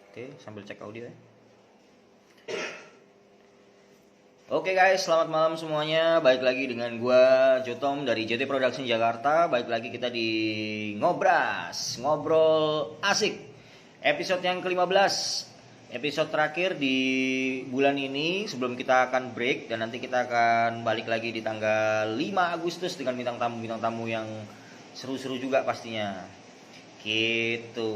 Oke, sambil cek audio ya. Oke guys, selamat malam semuanya. Baik lagi dengan gua Jotom dari JT Production Jakarta. Baik lagi kita di Ngobras, ngobrol asik. Episode yang ke-15. Episode terakhir di bulan ini sebelum kita akan break dan nanti kita akan balik lagi di tanggal 5 Agustus dengan bintang tamu yang seru-seru juga pastinya. Gitu.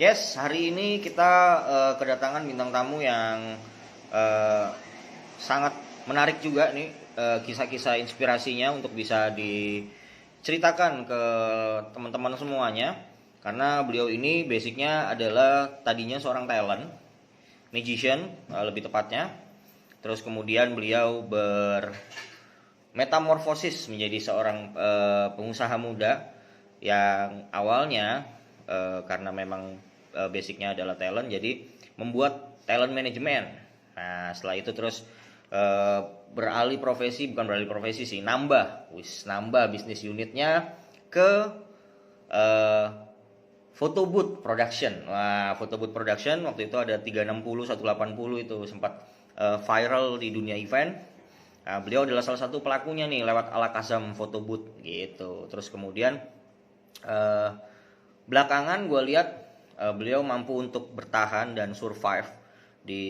Yes, hari ini kita kedatangan bintang tamu yang eh, sangat menarik juga nih, kisah-kisah inspirasinya untuk bisa diceritakan ke teman-teman semuanya. Karena beliau ini basicnya adalah tadinya seorang talent, magician lebih tepatnya. Terus kemudian beliau bermetamorfosis menjadi seorang pengusaha muda yang awalnya karena memang basicnya adalah talent, jadi membuat talent management. Nah setelah itu terus beralih profesi sih, nambah bisnis unitnya ke uh, photo booth production. Wah, photo booth production waktu itu ada 360, 180 itu sempat viral di dunia event. Nah, beliau adalah salah satu pelakunya nih lewat Ala Kazam photo booth gitu. Terus kemudian uh, belakangan gue lihat beliau mampu untuk bertahan dan survive di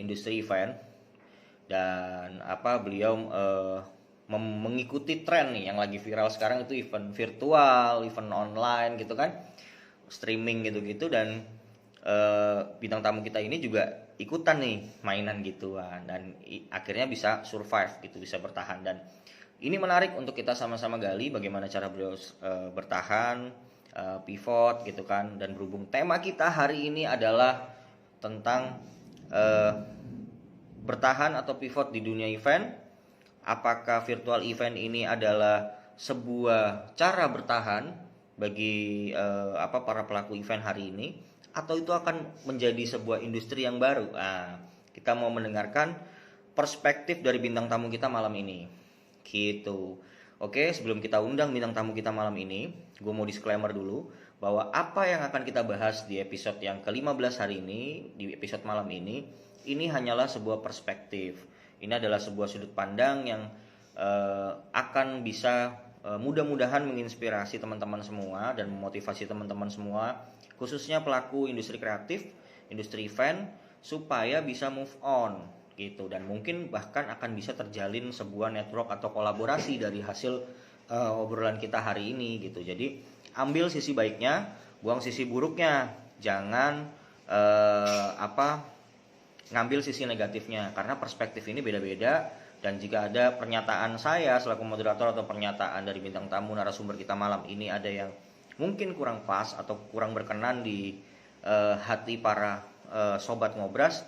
industri event. Dan beliau mengikuti tren nih yang lagi viral sekarang, itu event virtual, event online gitu kan, streaming gitu-gitu. Dan bintang tamu kita ini juga ikutan nih mainan gituan dan akhirnya bisa survive gitu, bisa bertahan. Dan ini menarik untuk kita sama-sama gali bagaimana cara beliau bertahan, pivot gitu kan. Dan berhubung tema kita hari ini adalah tentang bertahan atau pivot di dunia event, apakah virtual event ini adalah sebuah cara bertahan bagi para pelaku event hari ini, atau itu akan menjadi sebuah industri yang baru? Nah, kita mau mendengarkan perspektif dari bintang tamu kita malam ini. Gitu. Oke, sebelum kita undang bintang tamu kita malam ini, gue mau disclaimer dulu bahwa apa yang akan kita bahas di episode yang ke-15 hari ini, di episode malam ini hanyalah sebuah perspektif. Ini adalah sebuah sudut pandang yang akan bisa mudah-mudahan menginspirasi teman-teman semua dan memotivasi teman-teman semua, khususnya pelaku industri kreatif, industri event, supaya bisa move on gitu. Dan mungkin bahkan akan bisa terjalin sebuah network atau kolaborasi dari hasil obrolan kita hari ini gitu. Jadi ambil sisi baiknya, buang sisi buruknya. Jangan ngambil sisi negatifnya, karena perspektif ini beda-beda. Dan jika ada pernyataan saya selaku moderator atau pernyataan dari bintang tamu narasumber kita malam ini ada yang mungkin kurang pas atau kurang berkenan di hati para sobat ngobras,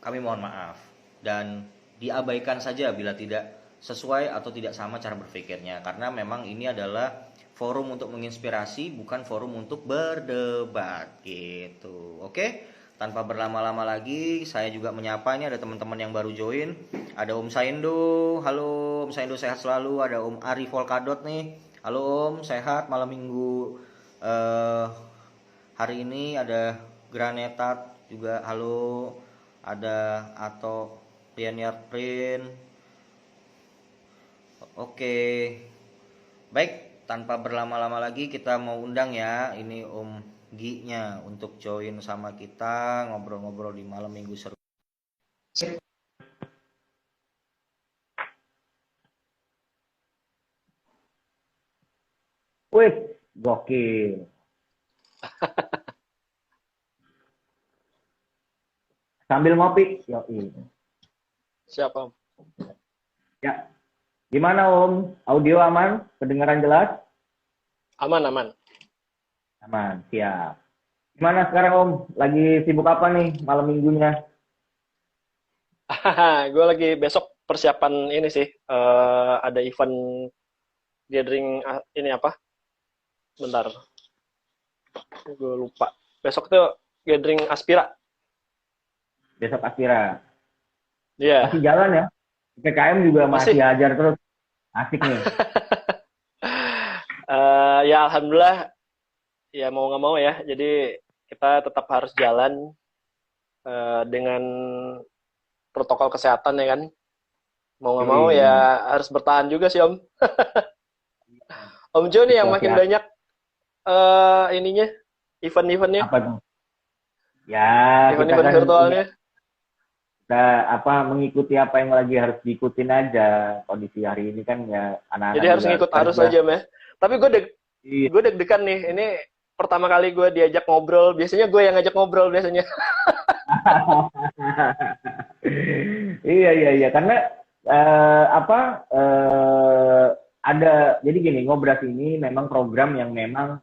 kami mohon maaf dan diabaikan saja bila tidak sesuai atau tidak sama cara berpikirnya, karena memang ini adalah forum untuk menginspirasi, bukan forum untuk berdebat gitu. Oke, tanpa berlama-lama lagi, saya juga menyapa, ini ada teman-teman yang baru join. Ada Om Saindo, halo Om Saindo, sehat selalu. Ada Om Ari Volkadot nih, halo Om, sehat malam minggu hari ini. Ada Granetat juga, halo. Ada Ato Pioneer Print. Oke, baik, tanpa berlama-lama lagi kita mau undang ya ini Om Gi-nya untuk join sama kita ngobrol-ngobrol di malam minggu seru. Wih, gokil. Sambil ngopi, yoi. Siapa Om? Ya, gimana Om? Audio aman? Kedengaran jelas? Aman, aman. Aman, siap. Gimana sekarang Om? Lagi sibuk apa nih malam minggunya? Gue lagi besok persiapan ini sih. Ada event gathering ini apa? Bentar. Gue lupa. Besok tuh gathering Aspira. Besok Aspira. Iya. Masih jalan ya? PPKM juga masih ajar terus. Asik nih. Ya alhamdulillah. Ya mau nggak mau ya. Jadi kita tetap harus jalan dengan protokol kesehatan ya kan. Mau nggak mau Yoi, ya benar. harus bertahan juga sih Om. Om Jo nih yang Situasi makin banyak ininya, event-eventnya, apa tuh? Ya, kita event-event kan udah virtualnya. mengikuti apa yang lagi harus diikutin aja. Kondisi hari ini kan ya Jadi anak-anak harus juga harus ngikut arus kerja. aja meh. Tapi Iya. gue deg-degan nih. Ini pertama kali gue diajak ngobrol. Biasanya gue yang ngajak ngobrol biasanya. Iya, iya, iya, karena apa ada jadi gini, Ngobras ini memang program yang memang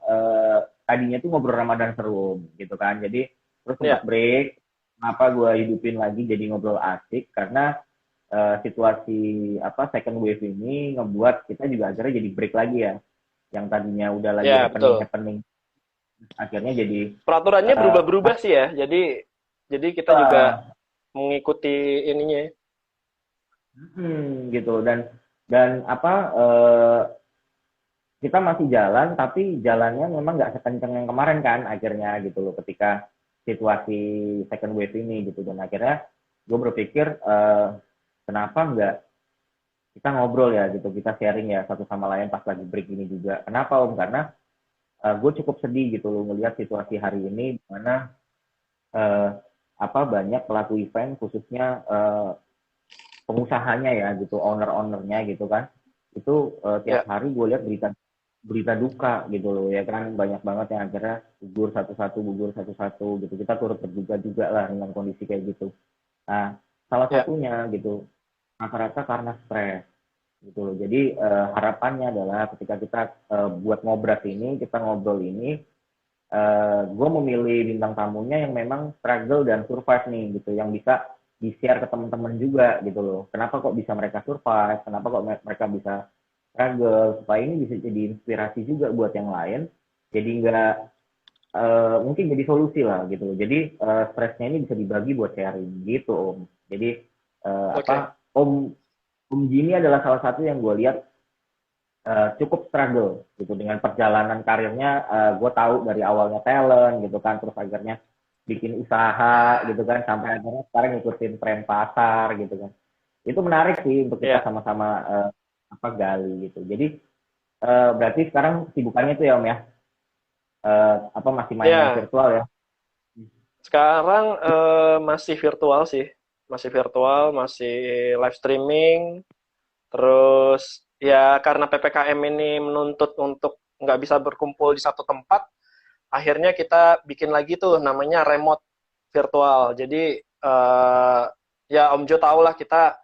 tadinya tuh ngobrol Ramadan seru gitu kan. Jadi terus sempat Ya, break. Kenapa gue hidupin lagi jadi ngobrol asik karena situasi apa second wave ini ngebuat kita juga akhirnya jadi break lagi ya. Yang tadinya udah lagi ya happening betul. happening akhirnya jadi Peraturannya eh, berubah-berubah sih ya. Jadi kita juga apa mengikuti ininya. gitu dan apa kita masih jalan tapi jalannya memang nggak sekencang yang kemarin kan akhirnya gitu loh ketika situasi second wave ini gitu dan akhirnya gue berpikir kenapa nggak kita ngobrol ya gitu kita sharing ya satu sama lain pas lagi break ini juga kenapa om karena gue cukup sedih gitu loh ngelihat situasi hari ini di mana eh, apa banyak pelaku event khususnya pengusahanya ya gitu owner-ownernya gitu kan itu tiap Ya, hari gue lihat berita berita duka gitu loh ya kan banyak banget yang akhirnya gugur satu-satu gitu kita turut berduka juga lah dengan kondisi kayak gitu nah salah ya, satunya gitu rata-rata karena stres gitu loh jadi harapannya adalah ketika kita buat ngobras ini kita ngobrol ini gue memilih bintang tamunya yang memang struggle dan survive nih gitu yang bisa di-share ke teman-teman juga gitu loh kenapa kok bisa mereka survive kenapa kok mereka bisa struggle supaya ini bisa jadi inspirasi juga buat yang lain jadi nggak mungkin jadi solusi lah gitu loh jadi stresnya ini bisa dibagi buat sharing gitu om jadi oke. apa om Jimmy adalah salah satu yang gue lihat cukup struggle gitu dengan perjalanan karirnya gue tahu dari awalnya talent gitu kan terus akhirnya bikin usaha gitu kan sampai akhirnya sekarang ngikutin tren pasar gitu kan itu menarik sih untuk kita Ya, sama-sama apa gali gitu jadi berarti sekarang kesibukannya itu ya om ya apa masih main-main ya. virtual ya Sekarang masih virtual sih. Masih virtual, masih live streaming. Terus ya karena PPKM ini menuntut untuk nggak bisa berkumpul di satu tempat, akhirnya kita bikin lagi tuh namanya remote virtual. Jadi ya Om Jo tau lah kita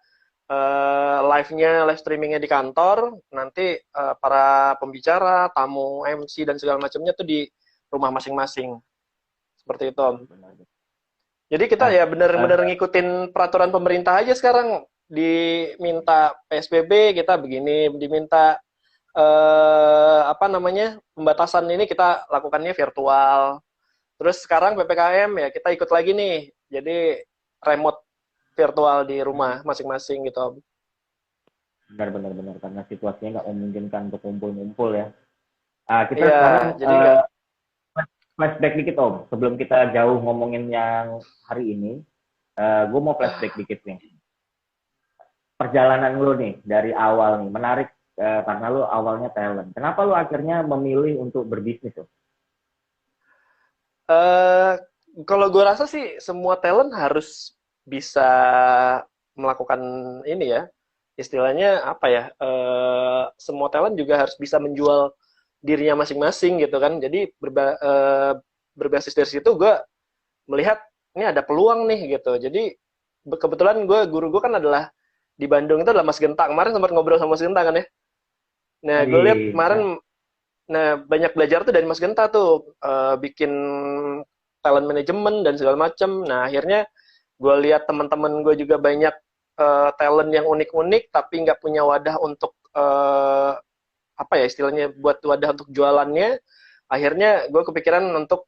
live streamingnya di kantor, nanti para pembicara, tamu, MC dan segala macamnya tuh di rumah masing-masing. Seperti itu Om. benar. Jadi kita Nah, ya bener-bener ngikutin peraturan pemerintah aja sekarang. Diminta PSBB kita begini, diminta apa namanya pembatasan ini kita lakukannya virtual. Terus sekarang PPKM ya kita ikut lagi nih. Jadi remote virtual di rumah masing-masing gitu Om. benar karena situasinya nggak memungkinkan untuk kumpul-kumpul ya. Kita Iya, sekarang jadi nggak flashback dikit om, sebelum kita jauh ngomongin yang hari ini, gue mau flashback dikit nih. Perjalanan lo nih dari awal nih menarik karena lo awalnya talent. Kenapa lo akhirnya memilih untuk berbisnis tuh? eh kalau gue rasa sih semua talent harus bisa melakukan ini ya. Istilahnya apa ya? Semua talent juga harus bisa menjual dirinya masing-masing gitu kan. Jadi berbasis dari situ gue melihat ini ada peluang nih gitu. Jadi kebetulan guru gue kan adalah di Bandung itu adalah Mas Genta. Kemarin sempat ngobrol sama Mas Genta kan ya. Nah, gue lihat Wih, kemarin banyak belajar tuh dari Mas Genta tuh bikin talent management dan segala macam. Nah, akhirnya gue lihat teman-teman gue juga banyak talent yang unik-unik tapi nggak punya wadah untuk apa ya istilahnya buat wadah untuk jualannya. Akhirnya gue kepikiran untuk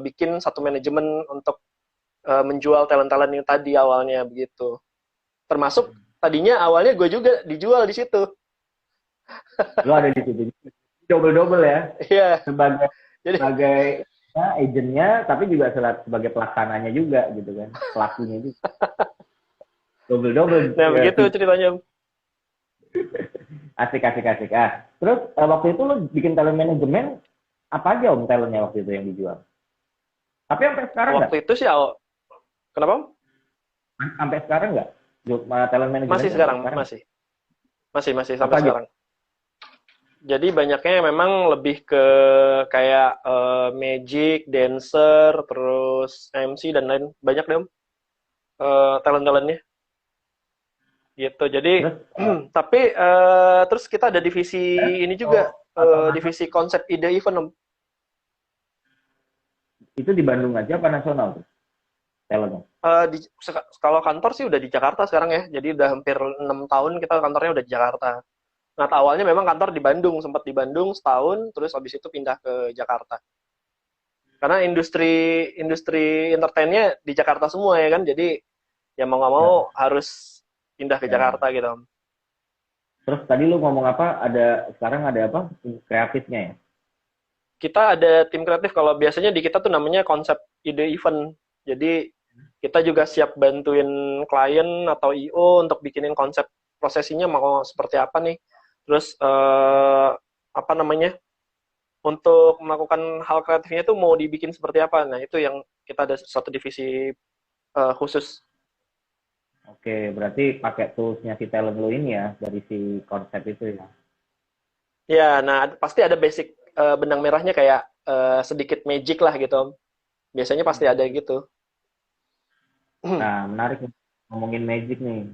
bikin satu manajemen untuk menjual talent-talent yang tadi awalnya begitu. Termasuk tadinya awalnya gue juga dijual di situ. lo ada di situ. Double-double ya, Iya, sebagai jadi sebagai agentnya, tapi juga sebagai pelaksananya juga gitu kan, pelakunya juga. Double Nah, ya, begitu ceritanya. asik. Terus waktu itu lo bikin talent manajemen apa aja Om talentnya waktu itu yang dijual? Tapi sampai sekarang nggak? Waktu itu sih, kenapa? Om? Sampai sekarang nggak? Talent manajemen Masih sampai sekarang, sekarang? masih Apa sampai aja? sekarang. Jadi banyaknya memang lebih ke kayak magic, dancer, terus MC dan lain banyak deh Om, talent-talentnya gitu. Jadi Terus tapi terus kita ada divisi ini juga, atau divisi konsep ide event Om. itu di Bandung aja apa nasional tuh talentnya? Kalau kantor sih udah di Jakarta sekarang ya. Jadi udah hampir 6 tahun kita kantornya udah di Jakarta. Nah, awalnya memang kantor di Bandung, sempat di Bandung setahun, terus habis itu pindah ke Jakarta. Karena industri entertainnya di Jakarta semua ya kan, jadi ya mau nggak mau Ya, harus pindah ke ya. Jakarta gitu. Terus tadi lu ngomong apa? Sekarang ada apa? Kreatifnya ya? Kita ada tim kreatif, kalau biasanya di kita tuh namanya konsep ide event. Jadi kita juga siap bantuin klien atau IO untuk bikinin konsep prosesinya mau seperti apa nih. Terus apa namanya? Untuk melakukan hal kreatifnya itu mau dibikin seperti apa. Nah, itu yang kita ada satu divisi khusus. Oke, berarti pakai toolsnya si talent lu ini ya dari si konsep itu ya. Ya, nah pasti ada basic benang merahnya kayak sedikit magic lah gitu, Om. Biasanya pasti ada gitu. Nah, menarik nih. Ngomongin magic nih.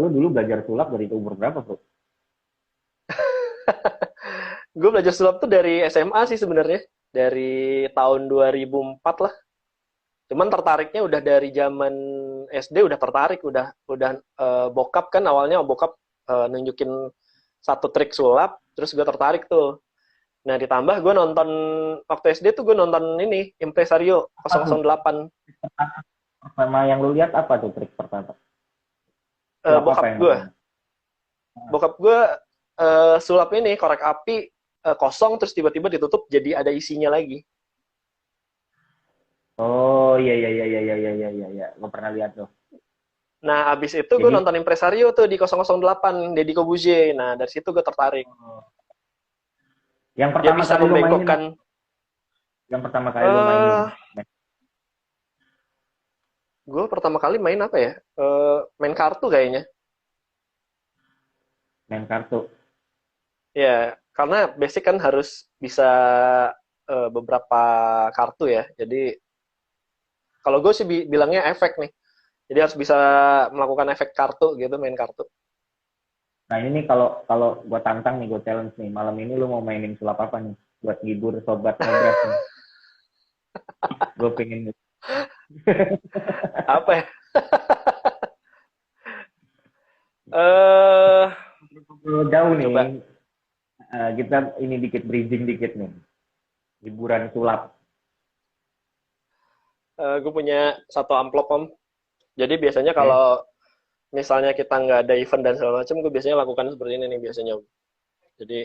Lu dulu belajar sulap dari umur berapa, Bro? Gue belajar sulap tuh dari SMA sih sebenarnya. Dari tahun 2004 lah. Cuman tertariknya udah dari zaman SD udah tertarik, udah bokap kan awalnya bokap nunjukin satu trik sulap, terus gue tertarik tuh. Nah, ditambah gue nonton waktu SD tuh gue nonton ini Impresario Apa tuh? 008. Pertama yang lu lihat apa tuh trik pertama? Sulap apa Bokap yang gue, pertama? sulap ini korek api kosong terus tiba-tiba ditutup jadi ada isinya lagi. Oh, iya. Gue pernah lihat tuh. Nah, abis itu gue Jadi, nonton Impresario tuh di 008, Deddy Corbuzier. Nah, dari situ gue tertarik. yang Dia pertama bisa kali lu mainin, membengkokkan. yang pertama kali lu mainin, Gue pertama kali main apa ya? Main kartu kayaknya. main kartu. Ya, karena basic kan harus bisa beberapa kartu ya. Jadi, kalau gue sih bilangnya efek nih. Jadi harus bisa melakukan efek kartu gitu, main kartu. Nah ini nih kalau gue tantang nih, gue challenge nih, malam ini lu mau mainin sulap apa nih buat ngibur sobat ngobras nih. Gue pengen Apa ya? Eh, jauh nih. Coba. Kita ini dikit bridging dikit nih, hiburan sulap. Gue punya satu amplop Om. Jadi biasanya kalau misalnya kita nggak ada event dan segala macam, gue biasanya lakukan seperti ini nih biasanya Om. Jadi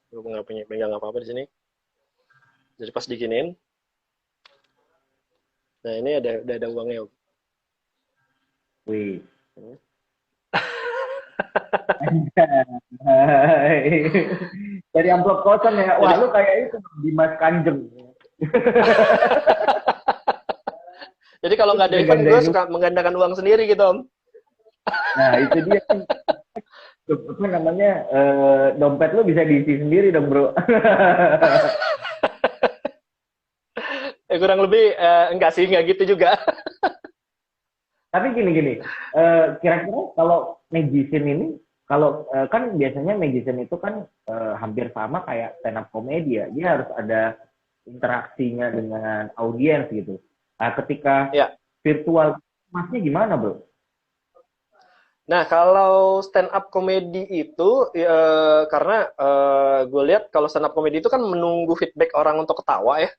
gue nggak punya pegang apa-apa di sini. Jadi pas diginin, nah ini udah ada uangnya Om. Wih. Dari amplop kosong ya. Wah, lu kayak itu Dimas Kanjeng. Jadi kalau nggak ada event, gue suka menggandakan uang sendiri gitu Om. Nah, itu dia kan. Apa namanya, dompet lu bisa diisi sendiri dong, Bro. Kurang lebih, enggak sih, nggak gitu juga. Tapi gini, kira-kira kalau magician ini, kalau kan biasanya magician itu kan hampir sama kayak stand up komedi ya, dia harus ada interaksinya dengan audiens gitu. Nah, ketika virtual, masnya gimana, Bro? Nah, kalau stand up comedy itu, karena gue lihat kalau stand up comedy itu kan menunggu feedback orang untuk ketawa ya.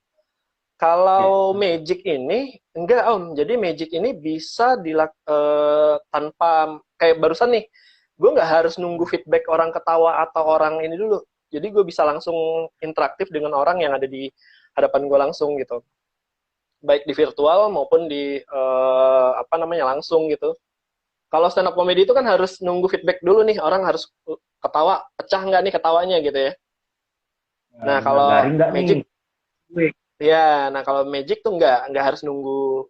Kalau magic ini, enggak Om. Jadi magic ini bisa tanpa, kayak barusan nih, gue nggak harus nunggu feedback orang ketawa atau orang ini dulu. Jadi gue bisa langsung interaktif dengan orang yang ada di hadapan gue langsung gitu. Baik di virtual maupun di langsung gitu. Kalau stand up comedy itu kan harus nunggu feedback dulu nih, orang harus ketawa, pecah nggak nih ketawanya gitu ya. Nah, kalau garing nggak Magic, nih? ya, nah kalau Magic tuh nggak harus nunggu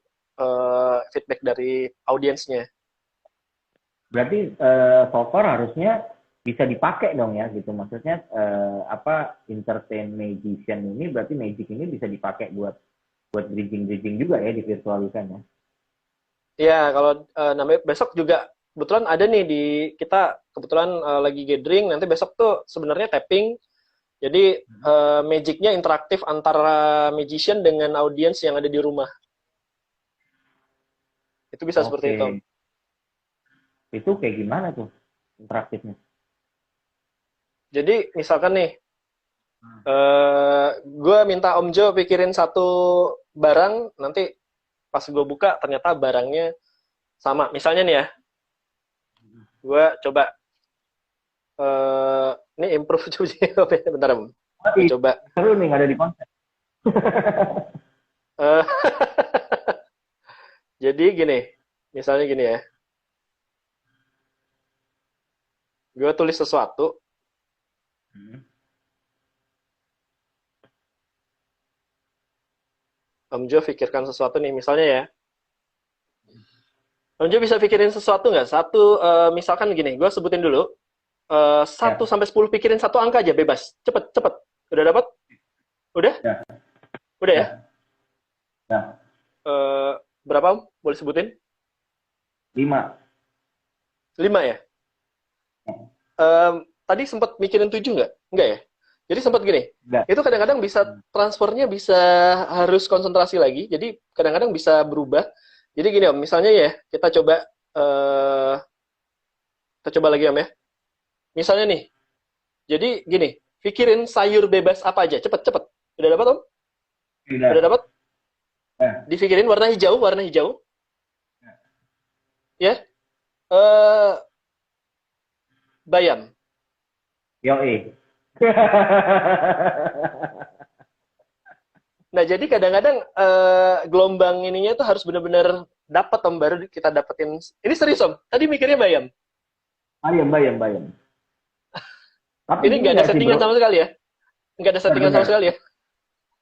feedback dari audiensnya. Berarti so far harusnya bisa dipakai dong ya gitu. Maksudnya entertain magician ini berarti Magic ini bisa dipakai buat bridging juga ya di virtual event ya. Iya, kalau namanya besok juga kebetulan ada nih di kita kebetulan lagi gathering, nanti besok tuh sebenarnya tapping. Jadi Magic-nya interaktif antara magician dengan audiens yang ada di rumah. Itu bisa seperti itu. Itu kayak gimana tuh interaktifnya? Jadi misalkan nih, gue minta Om Jo pikirin satu barang, nanti pas gue buka ternyata barangnya sama. Misalnya nih ya, gue coba ini improve bentar Om. Coba. Seru nih nggak ada di konsep. Jadi gini, misalnya gini ya, gue tulis sesuatu, Om Jo pikirkan sesuatu nih, misalnya ya, Om Jo bisa pikirin sesuatu nggak? Satu, misalkan gini, gue sebutin dulu, 1 sampai 10 pikirin satu angka aja, bebas, cepet. Udah dapat? Udah? Ya. Udah ya? Ya. Berapa Om? Boleh sebutin? 5 ya? Tadi sempat mikirin 7 nggak? Enggak ya? Jadi sempat gini, itu kadang-kadang bisa transfernya bisa harus konsentrasi lagi, jadi kadang-kadang bisa berubah. Jadi gini Om, misalnya ya, kita coba lagi Om ya. Misalnya nih, jadi gini, pikirin sayur bebas apa aja, cepet. Udah dapat Om? Udah dapat? Dipikirin warna hijau. Ya? Bayam. Yoi. Nah, jadi kadang-kadang gelombang ininya tuh harus benar-benar dapat Om, baru kita dapetin. Ini serius Om, tadi mikirnya bayam. Bayam. Tapi ini nggak ada settingan sama sekali ya? Nggak ada settingan sama sekali ya?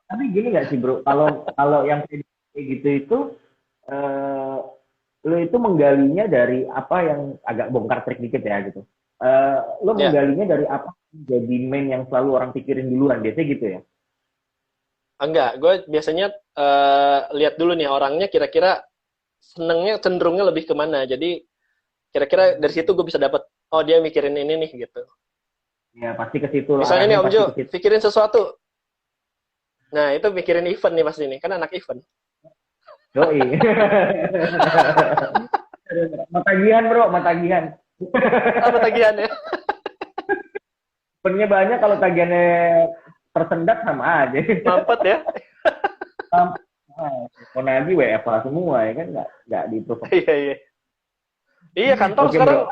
Tapi gini nggak sih bro, kalau yang kayak gitu itu, lo itu menggalinya dari apa yang agak bongkar trik dikit ya gitu. Lo menggalinya dari apa jadi main yang selalu orang pikirin duluan, biasanya gitu ya? Enggak, gue biasanya lihat dulu nih orangnya kira-kira senengnya cenderungnya lebih kemana. Jadi kira-kira dari situ gue bisa dapat, oh dia mikirin ini nih gitu. Ya pasti ke situ. Misalnya nih Om Jo, pikirin sesuatu. Nah itu mikirin event nih pasti nih, kan anak event. Yoi. Matagihan bro, matagihan. Apa tagihannya? Eventnya banyak, kalau tagihannya tersendat sama aja. Mampet ya? Mau nagih WFH semua ya kan, nggak di-approve. Iya. Iya, kantor sekarang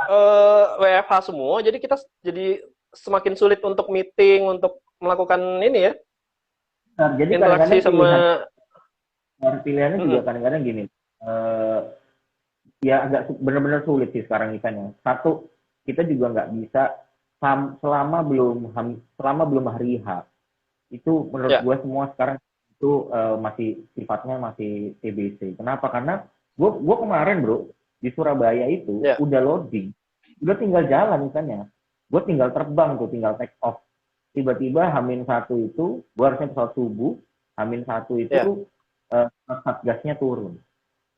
WFH semua, jadi kita jadi semakin sulit untuk meeting, untuk melakukan ini ya. Nah, jadi interaksi sama pilihannya juga kadang-kadang gini. Ya agak benar-benar sulit sih sekarang eventnya. Satu, kita juga nggak bisa selama belum hari H. Itu menurut gue semua sekarang itu masih sifatnya masih TBC. Kenapa? Karena gue kemarin bro di Surabaya itu udah loading, udah tinggal jalan misalnya. Gue tinggal terbang tuh, tinggal take off. Tiba-tiba H-1 itu, gue harusnya pesawat subuh, H-1 itu satgasnya turun.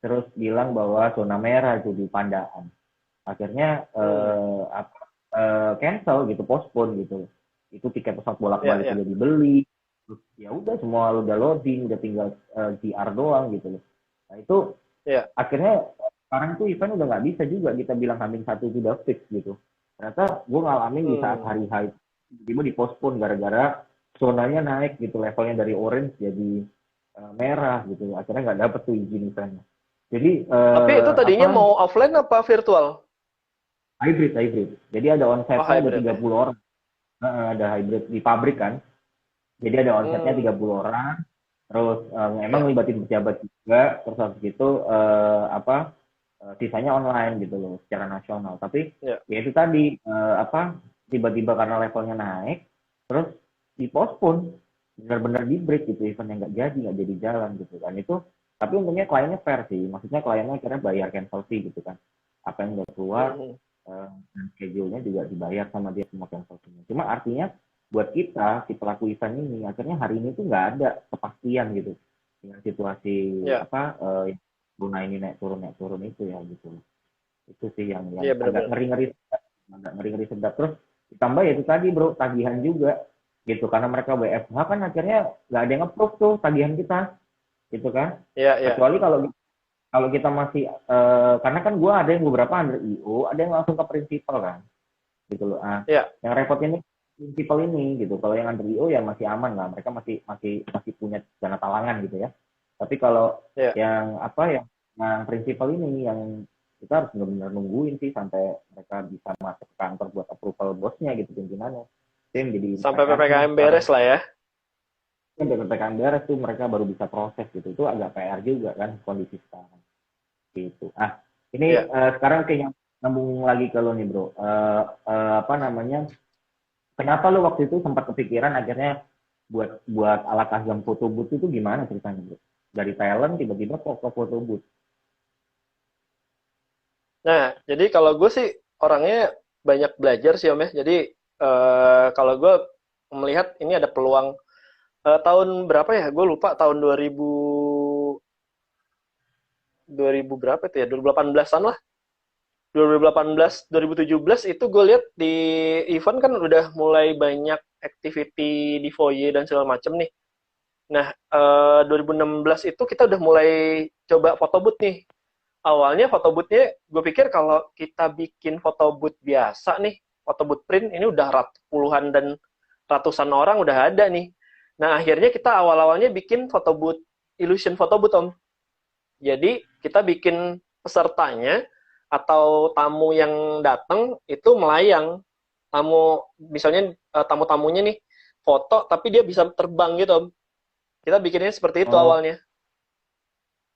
Terus bilang bahwa zona merah itu di Pandaan. Akhirnya cancel gitu, postpone gitu. Itu tiket pesawat bolak-balik udah dibeli. Terus ya udah semua udah loading, udah tinggal GR doang gitu loh. Nah itu akhirnya sekarang tuh event udah nggak bisa juga kita bilang H-1 itu udah fix gitu. Ternyata gue ngalamin di saat hari H tiba-tiba dipospon gara-gara zonanya naik gitu, levelnya dari orange jadi merah gitu. Akhirnya nggak dapet tuh izin eventnya. Jadi tapi itu tadinya mau offline apa virtual? Hybrid. Jadi ada onsite-nya ada 30 orang. ada hybrid di pabrik kan. Jadi ada onsetnya 30 orang, terus emang ngelibatin pejabat juga, terus habis itu sisanya online gitu loh secara nasional. Tapi ya itu tadi tiba-tiba karena levelnya naik, terus dipospon, benar-benar di break gitu, eventnya nggak jadi jalan gitu kan. Itu tapi untungnya kliennya fair sih, maksudnya kliennya akhirnya bayar cancel fee gitu kan, apa yang udah keluar dan schedule-nya juga dibayar sama dia semua cancel fee-nya. Cuma artinya buat kita si pelaku event ini akhirnya hari ini tuh nggak ada kepastian gitu dengan situasi Luna ini naik turun itu ya gitu. Itu sih yang agak ngeri-ngeri sedap. Terus ditambah ya itu tadi bro, tagihan juga gitu, karena mereka WFH kan akhirnya nggak ada yang approve tuh tagihan kita gitu kan. Kecuali kalau kita masih karena kan gue ada yang beberapa under IO, ada yang langsung ke prinsipal kan gitu loh. Yang repotnya ini prinsipal ini gitu. Kalau yang under IO ya masih aman lah, mereka masih punya dana talangan gitu ya. Tapi kalau yang prinsipal ini yang kita harus benar-benar nungguin sih sampai mereka bisa masuk ke kantor buat approval bosnya gitu, pimpinannya. Jadi sampai PPKM beres lah ya. Sampai PPKM beres tuh mereka baru bisa proses gitu. Itu agak PR juga kan kondisi sekarang. Gitu. Ini sekarang kayaknya nyambung lagi ke lo nih bro. Kenapa lo waktu itu sempat kepikiran akhirnya buat ala custom photo booth itu gimana ceritanya bro? Dari talent tiba-tiba ke photo booth. Nah, jadi kalau gue sih orangnya banyak belajar sih Om ya. Jadi kalau gue melihat ini ada peluang tahun berapa ya? Gue lupa tahun 2000 berapa itu ya? 2018-an lah. 2018, 2017 itu gue lihat di event kan udah mulai banyak activity di foyer dan segala macem nih. Nah, 2016 itu kita udah mulai coba foto booth nih. Awalnya foto booth-nya gue pikir kalau kita bikin foto booth biasa nih, foto booth print ini udah puluhan dan ratusan orang udah ada nih. Nah, akhirnya kita awal-awalnya bikin foto booth, illusion foto booth Om. Jadi kita bikin pesertanya atau tamu yang datang itu melayang. Misalnya tamu-tamunya nih foto tapi dia bisa terbang gitu Om. Kita bikinnya seperti itu awalnya.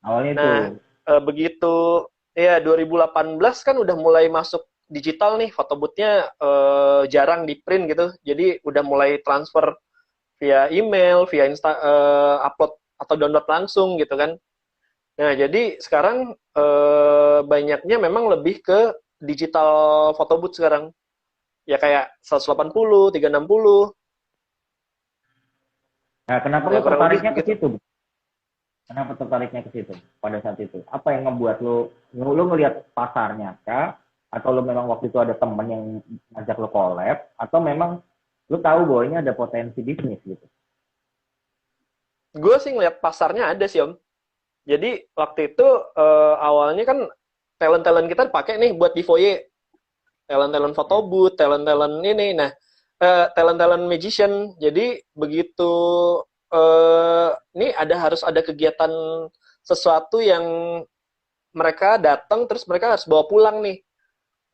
Nah, begitu ya 2018 kan udah mulai masuk digital nih, foto booth-nya jarang di print gitu. Jadi udah mulai transfer via email, via upload atau download langsung gitu kan. Nah, jadi sekarang banyaknya memang lebih ke digital foto booth sekarang. Ya kayak 180, 360. Nah, kenapa lo tertariknya ke situ? Kenapa tertariknya ke situ pada saat itu? Apa yang ngebuat lo ngelihat pasarnya kah? Atau lo memang waktu itu ada temen yang ngajak lo collab? Atau memang lo tahu bahwa ini ada potensi bisnis gitu? Gue sih ngelihat pasarnya ada sih Om. Jadi waktu itu awalnya kan talent-talent kita pakai nih buat di foyer. Talent-talent foto booth, talent-talent ini. Nah, talent-talent magician. Jadi begitu ini harus ada kegiatan sesuatu yang mereka datang terus mereka harus bawa pulang nih.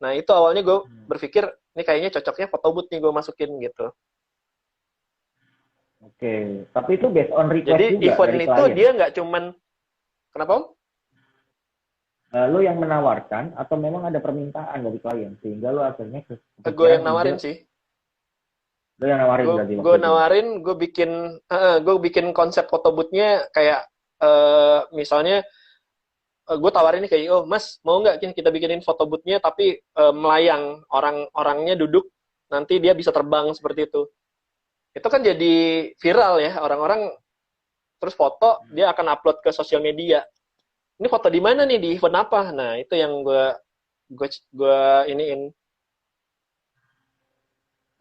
Nah, itu awalnya gue berpikir ini kayaknya cocoknya foto booth nih gue masukin gitu. Oke, tapi itu based on request jadi juga event dari itu klien. Dia nggak cuman kenapa Om? Lo yang menawarkan atau memang ada permintaan dari klien sehingga lo akhirnya gue yang nawarin sih. Lo yang nawarin berarti. Gue nawarin, gue bikin konsep foto booth-nya kayak misalnya gue tawarin nih kayak, oh mas mau nggak kita bikinin foto booth-nya tapi melayang, orangnya duduk nanti dia bisa terbang seperti itu. Itu kan jadi viral ya, orang-orang terus foto dia akan upload ke sosial media. Ini foto di mana nih, di event apa? Nah itu yang gue iniin.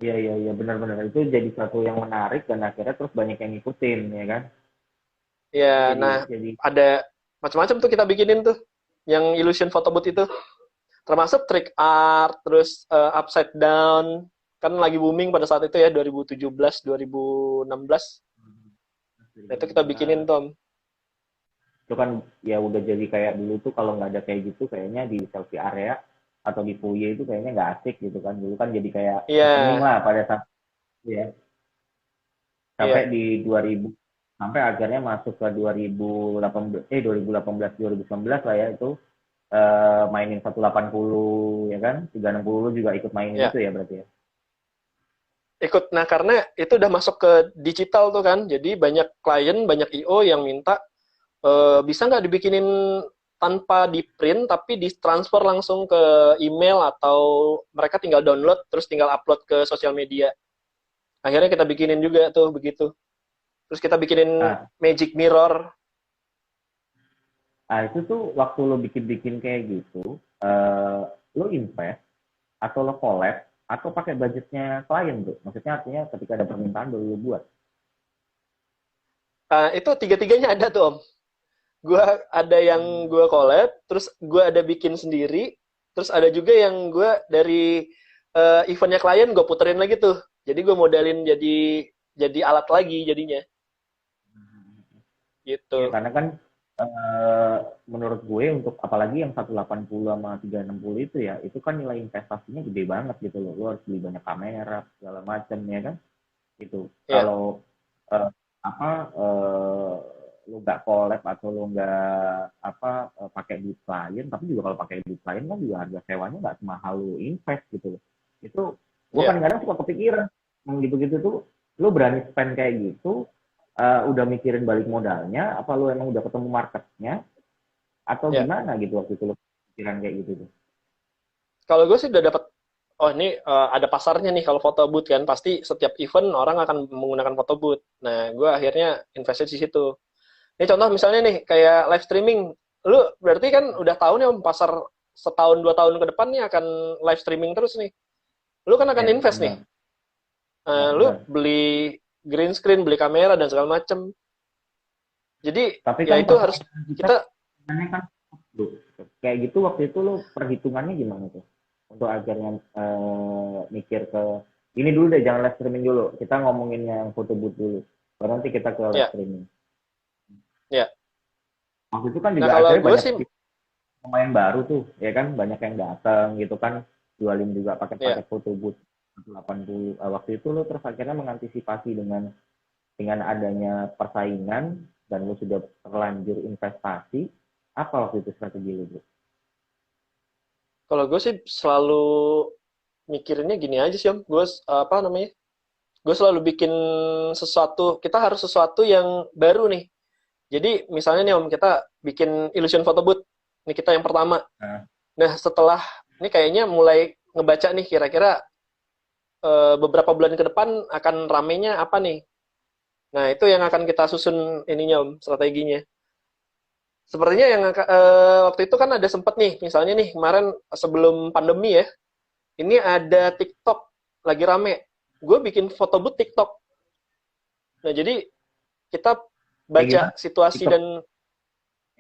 Iya benar-benar itu jadi satu yang menarik dan akhirnya terus banyak yang ngikutin ya kan? Ya, ada macam-macam tuh kita bikinin tuh yang illusion photo booth itu, termasuk trick art, terus upside down kan lagi booming pada saat itu ya 2017 2016. Nah, itu kita bikinin Tom. Itu kan ya udah jadi kayak dulu tuh kalau nggak ada kayak gitu kayaknya di selfie area atau di foyer itu kayaknya nggak asik gitu kan, dulu kan jadi kayak happening lah pada saat ya. Iya. Sampai di 2000, sampai akhirnya masuk ke 2018, 2018 2019 lah ya itu, mainin 180 ya kan, 360 juga ikut mainin Ya, itu ya berarti ya. ikut. Nah, karena itu udah masuk ke digital tuh kan. Jadi banyak klien, banyak IO yang minta bisa nggak dibikinin tanpa di print tapi ditransfer langsung ke email atau mereka tinggal download terus tinggal upload ke sosial media. Akhirnya kita bikinin juga tuh begitu. Terus kita bikinin Nah, magic mirror. nah itu tuh waktu lo bikin-bikin kayak gitu, lo invest atau lo collab atau pakai budgetnya klien bro? Maksudnya artinya ketika ada permintaan baru lo buat. Itu tiga-tiganya ada tuh Om. Gua ada yang gue collab, terus gue ada bikin sendiri, terus ada juga yang gue dari eventnya klien gue puterin lagi tuh. Jadi gue modalin jadi alat lagi jadinya Iya, gitu. karena kan menurut gue untuk apalagi yang 180 sama 360 itu ya, itu kan nilai investasinya gede banget gitu loh. Lo harus beli banyak kamera segala macam ya kan. Gitu. Ya, Kalau eh, apa lo nggak collab atau lo nggak pakai duit klien, tapi juga kalau pakai duit klien kan juga harga sewanya nggak semahal lo invest gitu loh. Itu gue ya. kadang-kadang suka kepikiran yang gitu-gitu tuh, lo berani spend kayak gitu, udah mikirin balik modalnya, apa lo emang udah ketemu marketnya atau Ya, gimana gitu waktu itu lo pikiran kayak gitu tuh. kalau gue sih udah dapat. Oh ini ada pasarnya nih kalau foto booth kan pasti setiap event orang akan menggunakan foto booth. Nah gue akhirnya investasi di situ. Ini contoh misalnya nih kayak live streaming. Lu berarti kan udah tahu nih Om pasar setahun dua tahun ke depan nih akan live streaming terus nih. Lu kan akan Ya invest nih. benar, ya Lu benar. beli green screen, beli kamera dan segala macem. Jadi Tapi ya kan itu harus pertanyaan kita kita sebenarnya kan, Bro, kayak gitu waktu itu lo perhitungannya gimana tuh? Untuk akhirnya mikir ke ini dulu deh, jangan live streaming dulu. Kita ngomongin yang foto booth dulu. Baru nanti kita ke live ya streaming. ya. Waktu itu kan Nah juga kalau akhirnya gue banyak sih pemain baru tuh, ya kan banyak yang datang gitu kan, jualin juga ya paket-paket foto booth 180. Waktu itu lo terus akhirnya mengantisipasi dengan adanya persaingan dan lo sudah terlanjur investasi, apa waktu itu strategi lo, Bro? kalau gue sih selalu mikirinnya gini aja sih Om. Gue apa namanya? Gue selalu bikin sesuatu. Kita harus sesuatu yang baru nih. Jadi misalnya nih Om kita bikin illusion photo booth. Ini kita yang pertama. Nah, Nah setelah ini kayaknya mulai ngebaca nih kira-kira beberapa bulan ke depan akan ramenya apa nih. Nah itu yang akan kita susun ininya Om strateginya. Sepertinya yang waktu itu kan ada sempet nih misalnya nih kemarin sebelum pandemi ya. Ini ada TikTok lagi rame. Gue bikin foto booth TikTok. Nah jadi kita kayak baca gimana situasi TikTok, dan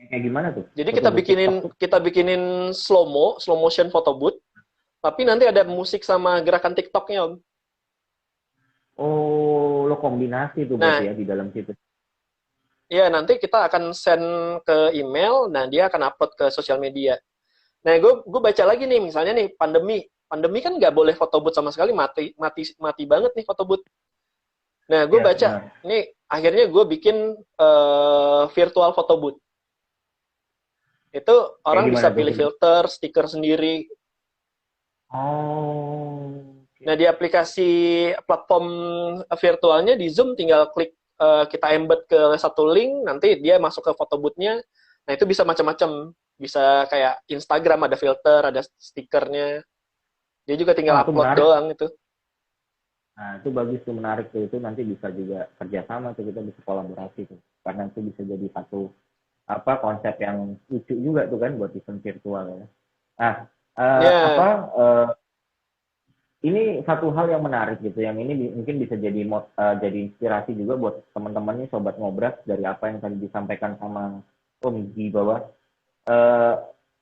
kayak gimana tuh jadi foto booth TikTok tuh? kita bikinin slow motion photo booth, tapi nanti ada musik sama gerakan TikToknya Om. Oh, lo kombinasi tuh berarti Nah, ya di dalam situ. ya nanti kita akan send ke email, nah dia akan upload ke sosial media. Nah, gue baca lagi nih, misalnya nih pandemi kan nggak boleh foto booth sama sekali, mati banget nih foto booth. Nah, gue Ya baca, benar. nih akhirnya gue bikin virtual photo booth. Itu Kayak orang gimana bisa tuh? pilih filter, stiker sendiri. Oh, Nah, oke. di aplikasi platform virtualnya di Zoom tinggal klik kita embed ke satu link, nanti dia masuk ke foto booth-nya. Nah, itu bisa macam-macam. Bisa kayak Instagram ada filter, ada stikernya. Dia juga tinggal Wah, itu upload menarik. doang itu. Nah, itu bagus tuh, menarik tuh. Itu nanti bisa juga kerjasama tuh, kita bisa kolaborasi tuh. Karena itu bisa jadi satu konsep yang lucu juga tuh kan buat event virtual ya. Nah, Ya, eh, ini satu hal yang menarik gitu, yang ini mungkin bisa jadi inspirasi juga buat teman-teman nih sobat ngobras dari apa yang tadi disampaikan sama Om Igi, bahwa eh,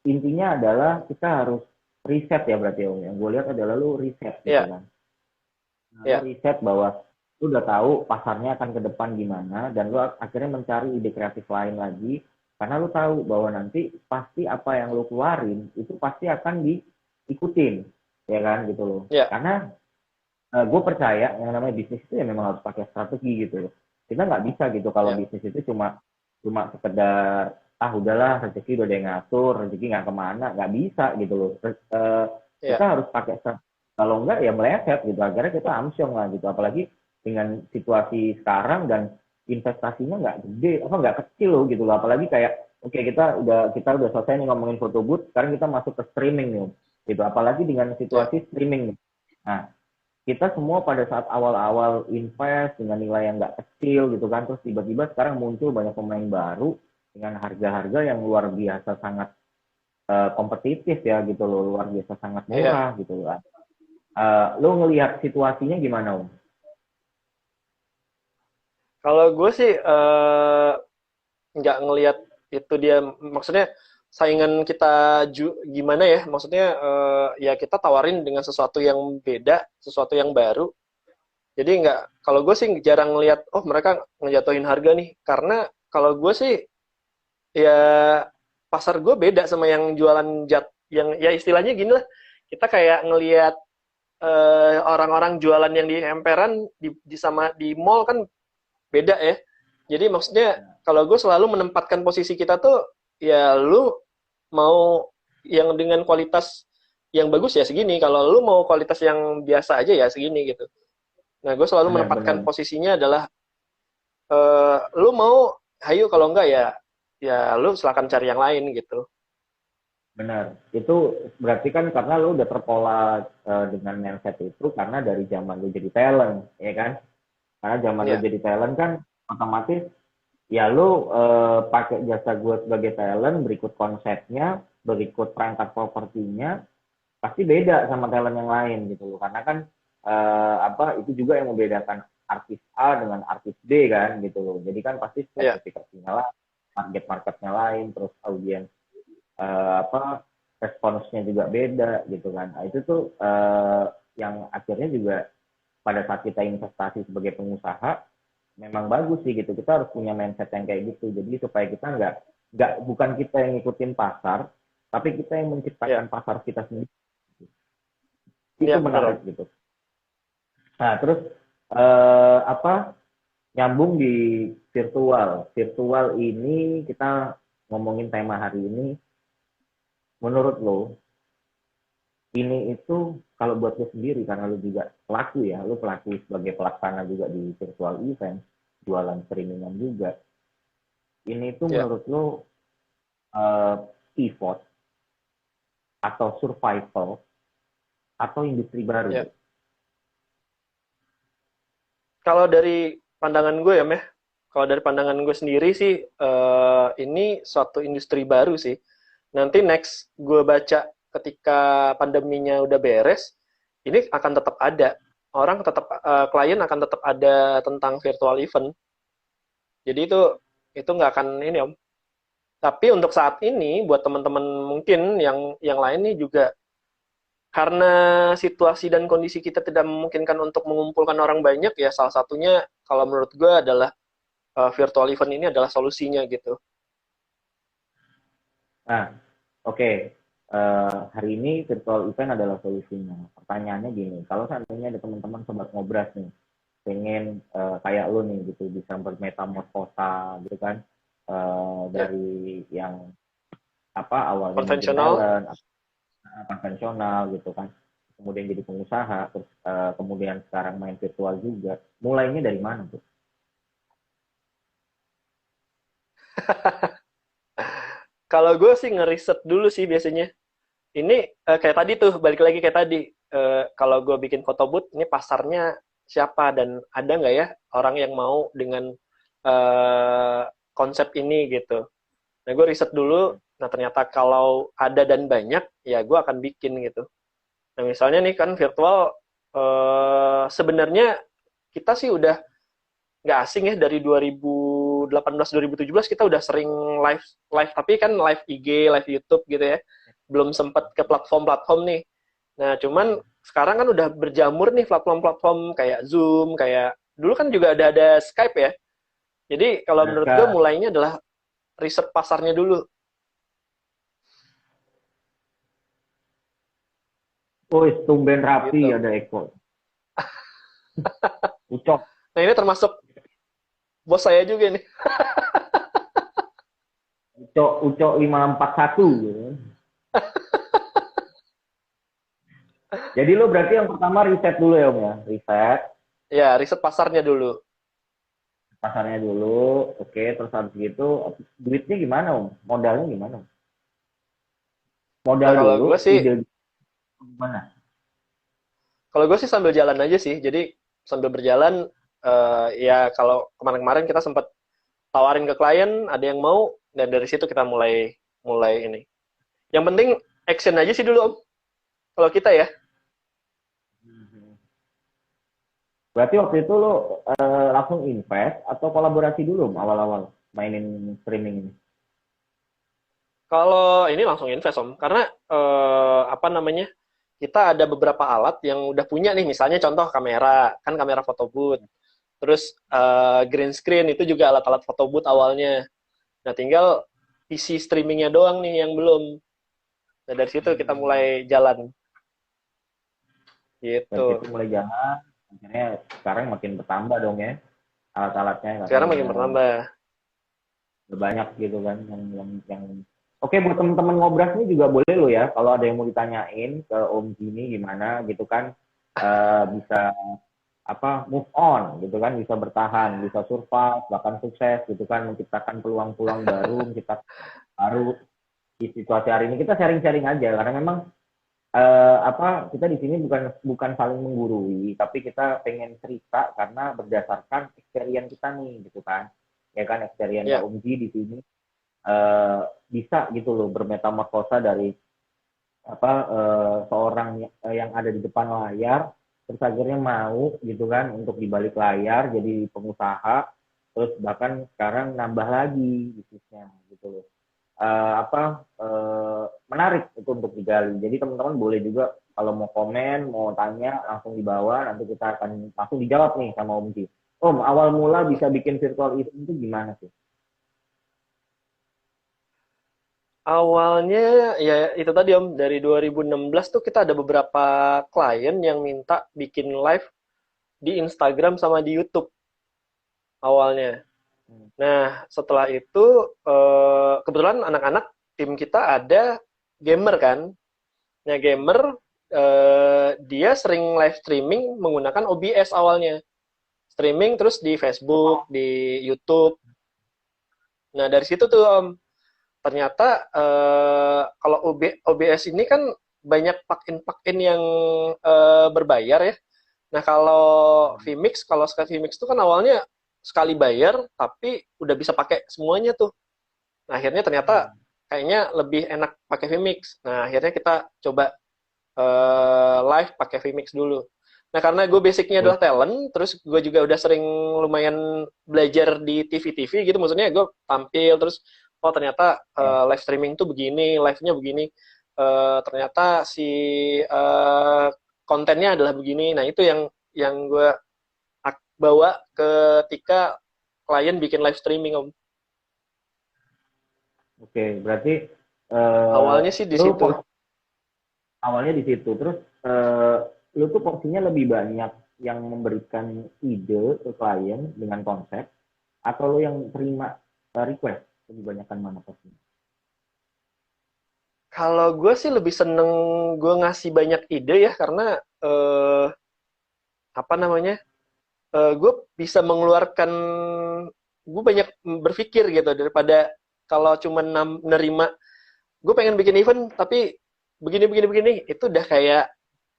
intinya adalah kita harus riset ya berarti Om. Yang gue lihat adalah lu riset gitu ya, kan. Nah, lu ya. riset bahwa lu udah tahu pasarnya akan ke depan gimana, dan lu akhirnya mencari ide kreatif lain lagi karena lu tahu bahwa nanti pasti apa yang lu keluarin itu pasti akan diikutin, ya kan gitu loh. Ya, Karena gue percaya yang namanya bisnis itu ya memang harus pakai strategi gitu loh. Kita nggak bisa gitu kalau Ya, bisnis itu cuma cuma sekedar udahlah rezeki udah ada yang ngatur, rezeki nggak kemana, nggak bisa gitu loh. Kita ya, harus pakai strategi. Kalau enggak ya meleset gitu, akhirnya kita amsyong lah gitu. Apalagi dengan situasi sekarang dan investasinya nggak gede, apa nggak kecil loh gitu loh. Apalagi kayak oke kita udah selesai nih ngomongin photo booth, sekarang kita masuk ke streaming nih gitu. Apalagi dengan ya, situasi streaming nih. Nah, kita semua pada saat awal-awal invest dengan nilai yang nggak kecil gitu kan, terus tiba-tiba sekarang muncul banyak pemain baru dengan harga-harga yang luar biasa sangat kompetitif ya gitu loh, luar biasa sangat ya. murah gitu kan. Lo ngelihat situasinya gimana Om? Kalau gue sih nggak ngelihat itu dia, maksudnya saingan kita gimana ya? Maksudnya ya kita tawarin dengan sesuatu yang beda, sesuatu yang baru. Jadi nggak, kalau gue sih jarang ngelihat, oh mereka ngejatuhin harga nih. Karena kalau gue sih ya pasar gue beda sama yang jualan yang ya istilahnya gini lah. Kita kayak ngelihat orang-orang jualan yang di emperan sama di mall kan beda ya. Jadi maksudnya kalau gue selalu menempatkan posisi kita tuh ya lu mau yang dengan kualitas yang bagus ya segini. Kalau lu mau kualitas yang biasa aja ya segini gitu. Nah gue selalu menempatkan Benar-benar posisinya adalah lu mau hayu, kalau enggak ya ya lu silakan cari yang lain gitu. benar. Itu berarti kan karena lo udah terpola dengan mindset itu karena dari zaman lo jadi talent, ya kan? Karena zaman lo Ya, jadi talent kan otomatis ya lu pakai jasa gue sebagai talent, berikut konsepnya, berikut perangkat propertinya, pasti beda sama talent yang lain gitu loh. Karena kan itu juga yang membedakan artis A dengan artis B kan gitu loh. Jadi kan pasti ya, spesifikasinya lah, target marketnya lain, terus audiens apa responsnya juga beda gitu kan. Nah, itu tuh yang akhirnya juga pada saat kita investasi sebagai pengusaha memang bagus sih gitu. Kita harus punya mindset yang kayak gitu. Jadi supaya kita nggak bukan kita yang ngikutin pasar, tapi kita yang ya, menciptakan pasar kita sendiri. Itu ya bener Om. menarik gitu. Nah, terus nyambung di virtual. Virtual ini kita ngomongin tema hari ini. Menurut lo, ini itu kalau buat lo sendiri karena lo juga pelaku ya, lo pelaku sebagai pelaksana juga di virtual event, jualan streamingan juga. Ini tuh Ya, menurut lo uh, pivot atau survival atau industri baru ya. tuh? Kalau dari pandangan gue ya Meh, kalau dari pandangan gue sendiri sih ini suatu industri baru sih. Nanti next gue baca ketika pandeminya udah beres, ini akan tetap ada. Orang tetap, klien akan tetap ada tentang virtual event. Jadi itu nggak akan ini Om. Tapi untuk saat ini buat teman-teman mungkin yang lain nih juga, karena situasi dan kondisi kita tidak memungkinkan untuk mengumpulkan orang banyak ya, salah satunya kalau menurut gue adalah virtual event ini adalah solusinya gitu. Nah, oke. Hari ini virtual event adalah solusinya. Pertanyaannya gini, kalau seandainya ada teman-teman sobat ngobras nih, pengen kayak lo nih gitu, bisa bermetamorfosa gitu kan, Ya, dari yang awalnya mungkin konvensional. talent, konvensional gitu kan, kemudian jadi pengusaha, terus kemudian sekarang main virtual juga. Mulainya dari mana tuh? Kalau gue sih ngeriset dulu sih biasanya. Ini kayak tadi tuh, balik lagi kayak tadi. Kalau gue bikin foto booth, ini pasarnya siapa dan ada nggak ya orang yang mau dengan uh, konsep ini gitu. Nah, gue riset dulu. Nah, ternyata kalau ada dan banyak, ya gue akan bikin gitu. Nah, misalnya nih kan virtual, sebenarnya kita sih udah nggak asing ya dari 2018-2017 kita udah sering live live tapi kan live IG, live YouTube gitu ya. Belum sempat ke platform-platform nih. Nah, cuman sekarang kan udah berjamur nih platform-platform kayak Zoom, kayak dulu kan juga ada Skype ya. Jadi kalau menurut gue Mereka, mulainya adalah riset pasarnya dulu oh tumben rapi gitu. ada Eko. Ucok, Nah ini termasuk bos saya juga nih. Ucok 541 gitu. Jadi lo berarti yang pertama riset dulu ya Om ya, riset Ya, riset pasarnya dulu. pasarnya dulu, oke, terus habis gitu duitnya gimana Om? Modalnya gimana Om? Nah Modal kalau dulu, gue sih, ide gimana? sambil jalan aja sih. Jadi sambil berjalan, ya kalau kemarin-kemarin kita sempat tawarin ke klien, ada yang mau, dan dari situ kita mulai mulai ini. Yang penting action aja sih dulu Om. Kalau kita ya. Berarti waktu itu lo langsung invest atau kolaborasi dulu Om, awal-awal mainin streaming ini? Kalau ini langsung invest Om, karena apa namanya? Kita ada beberapa alat yang udah punya nih, misalnya contoh kamera, kan kamera photo booth. Terus green screen itu juga alat-alat photo booth awalnya. Nah, tinggal PC streamingnya doang nih yang belum. Nah, dari situ kita mulai jalan Dari gitu. situ mulai jalan, akhirnya sekarang makin bertambah dong ya alat-alatnya karena Sekarang makin udah bertambah. banyak gitu kan yang oke buat teman-teman ngobras ini juga boleh lo ya kalau ada yang mau ditanyain ke Om Gini gimana gitu kan bisa apa move on gitu kan bisa bertahan bisa survive bahkan sukses gitu kan menciptakan peluang-peluang baru menciptakan baru di situasi hari ini kita sharing-sharing aja karena memang apa kita di sini bukan bukan saling menggurui tapi kita pengen cerita karena berdasarkan experience kita nih gitu kan ya kan experience-nya Ya, Om G di sini uh, bisa gitu loh bermetamorfosa dari apa seorang yang ada di depan layar terus akhirnya mau gitu kan untuk di balik layar jadi pengusaha terus bahkan sekarang nambah lagi bisnisnya gitu loh apa menarik itu untuk digali jadi teman-teman boleh juga kalau mau komen mau tanya langsung di bawah nanti kita akan langsung dijawab nih sama Om Ji. Om awal mula bisa bikin virtual event itu gimana sih? awalnya ya itu tadi Om, dari 2016 tuh kita ada beberapa klien yang minta bikin live di Instagram sama di YouTube awalnya. Nah, setelah itu kebetulan anak-anak tim kita ada gamer kan. Nah, gamer dia sering live streaming menggunakan OBS awalnya. Streaming terus di Facebook, di YouTube. Nah, dari situ tuh Om, ternyata kalau OBS ini kan banyak plugin-plugin yang berbayar ya. Nah, kalau Vmix, kalau sekali Vmix itu kan awalnya sekali bayar, tapi udah bisa pakai semuanya tuh. Nah, akhirnya ternyata kayaknya lebih enak pakai Vmix. Nah, akhirnya kita coba live pakai Vmix dulu. Nah, karena gue basicnya adalah talent, terus gue juga udah sering lumayan belajar di TV-TV gitu, maksudnya gue tampil, terus oh ternyata live streaming tuh begini, live-nya begini, ternyata si kontennya adalah begini. Nah, itu yang gue bawa ketika klien bikin live streaming, Om. Oke berarti Awalnya sih di lu situ. awalnya di situ terus lu tuh porsinya lebih banyak yang memberikan ide ke klien dengan konsep atau lu yang terima request lebih banyakkan mana porsinya? Kalau gue sih lebih seneng gue ngasih banyak ide ya, karena apa namanya, gue bisa mengeluarkan, gue banyak berpikir gitu daripada kalau cuma nerima, gue pengen bikin event tapi begini begini begini, itu udah kayak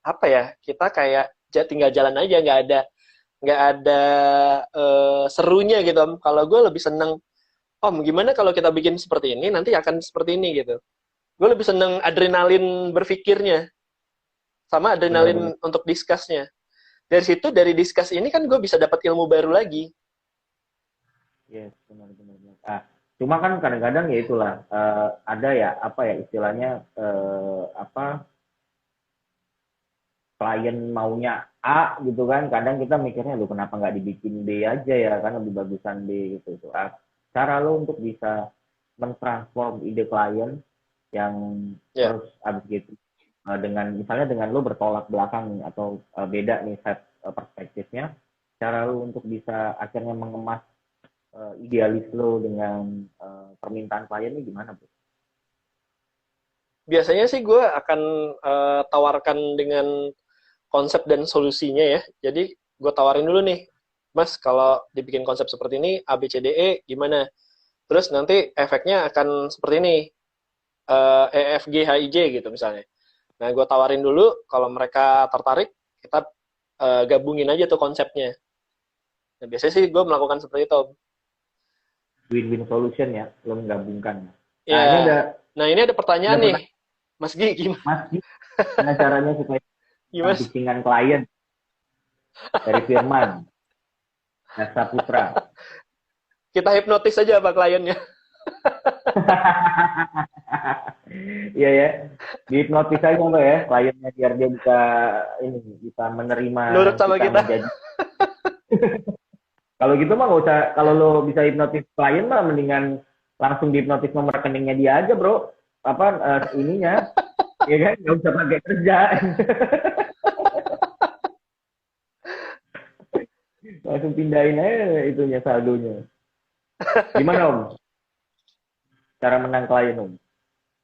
apa ya, kita kayak tinggal jalan aja, nggak ada serunya gitu Om. Kalau gue lebih seneng, Om gimana kalau kita bikin seperti ini nanti akan seperti ini gitu. Gue lebih seneng adrenalin berpikirnya sama Benar-benar adrenalin untuk discussnya. Dari situ, dari discuss ini kan gue bisa dapat ilmu baru lagi. yes benar-benar ah cuma kan kadang-kadang ya itulah ada ya apa ya istilahnya apa klien maunya A gitu kan kadang kita mikirnya lu kenapa nggak dibikin B aja ya kan lebih bagusan B gitu tuh cara lo untuk bisa mentransform ide klien yang Ya, terus abis gitu dengan misalnya dengan lo bertolak belakang nih atau beda nih set perspektifnya, cara lu untuk bisa akhirnya mengemas idealis lo dengan permintaan klien ini gimana, Bro? Biasanya sih gue akan tawarkan dengan konsep dan solusinya ya. Jadi gue tawarin dulu nih, Mas, kalau dibikin konsep seperti ini, A, B, C, D, E, gimana? Terus nanti efeknya akan seperti ini, E, F, G, H, I, J gitu misalnya. Nah, gue tawarin dulu, kalau mereka tertarik, kita gabungin aja tuh konsepnya. Nah, biasanya sih gue melakukan seperti itu. Win-win solution ya, lo menggabungkan. Nah, ini Ya, nah ini ada pertanyaan udah nih, pernah Mas Gi, gimana? Mas gimana caranya supaya Gimana? pitchingan klien dari Firman Dasa Putra? Kita hipnotis aja apa kliennya? Iya ya, dihipnotis aja Mbak ya, kliennya biar dia bisa ini bisa menerima Nurut sama kita kita. menjadi. Kalau gitu mah nggak usah, kalau lo bisa hipnotis klien mah mendingan langsung dihipnotis nomor rekeningnya dia aja, Bro. Apa ininya, ya kan? Nggak usah pakai kerja. Langsung pindahin aja itunya saldonya. Gimana Om? Cara menang klien Om?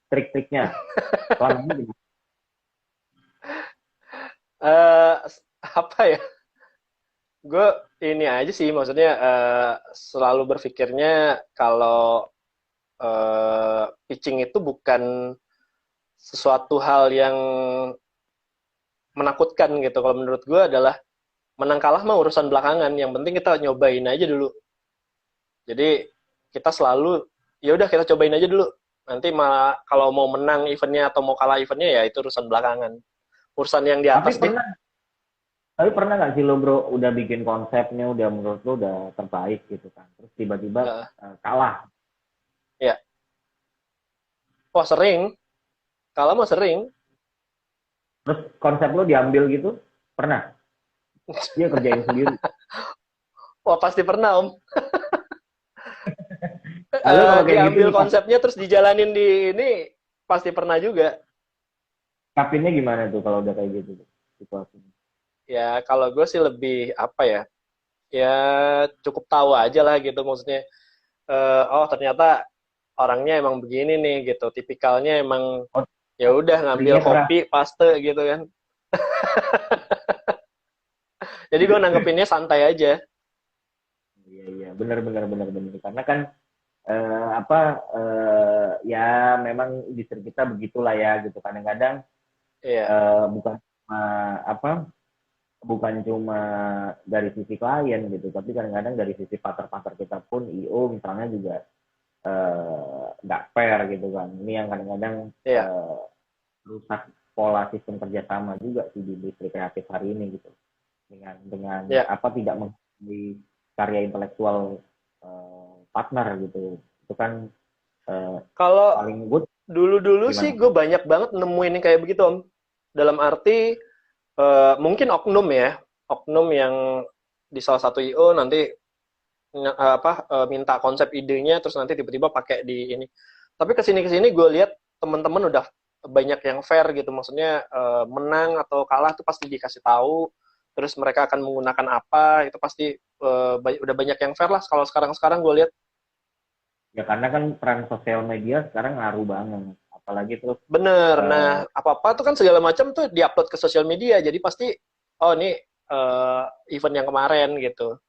Trik-triknya? Selama ini gimana? Eh apa ya? Gue ini aja sih, maksudnya selalu berpikirnya kalau pitching itu bukan sesuatu hal yang menakutkan gitu. Kalau menurut gue adalah menang kalah mah urusan belakangan. Yang penting kita nyobain aja dulu. Jadi kita selalu ya udah kita cobain aja dulu. Nanti malah kalau mau menang eventnya atau mau kalah eventnya ya itu urusan belakangan. Urusan yang di Tapi atas deh. pernah nggak sih lo Bro udah bikin konsepnya udah menurut lo udah terbaik gitu kan, terus tiba-tiba Uh, kalah. ya, wah sering. Kalah mah sering. Terus konsep lo diambil gitu, pernah? Dia kerjain sendiri. Wah pasti pernah om. Lalu kalau kayak gitu Diambil konsepnya terus dijalanin di ini pasti pernah juga. nyikapinnya gimana tuh kalau udah kayak gitu tuh, situasinya? Ya kalau gue sih lebih apa ya? Ya cukup tahu aja lah gitu maksudnya. Oh ternyata orangnya emang begini nih gitu. Tipikalnya emang Oh, ya udah ngambil seringnya keras. kopi paste gitu kan. Jadi gue nanggepinnya santai aja. Iya iya, benar benar benar benar. Karena kan apa ya memang industri kita begitulah ya gitu. Kadang-kadang Iya, bukan cuma apa bukan cuma dari sisi klien gitu, tapi kadang-kadang dari sisi partner-partner kita pun IO misalnya juga nggak fair gitu kan. Ini yang kadang-kadang iya, rusak pola sistem kerjasama juga sih di industri kreatif hari ini gitu. Dengan iya. apa tidak menghargai karya intelektual partner gitu. Itu kan Kalau paling good dulu-dulu sih gimana? gue banyak banget nemuin yang kayak begitu om. Dalam arti mungkin oknum ya, oknum yang di salah satu IO nanti minta konsep idenya terus nanti tiba-tiba pakai di ini. Tapi kesini gue lihat teman-teman udah banyak yang fair gitu, maksudnya menang atau kalah tuh pasti dikasih tahu, terus mereka akan menggunakan apa itu pasti udah banyak yang fair lah kalau sekarang gue lihat. Ya karena kan peran sosial media sekarang ngaruh banget. Apalagi terus Bener. Nah, eh, apa-apa tuh kan segala macam tuh diupload ke sosial media. Jadi pasti, oh ini event yang kemarin gitu.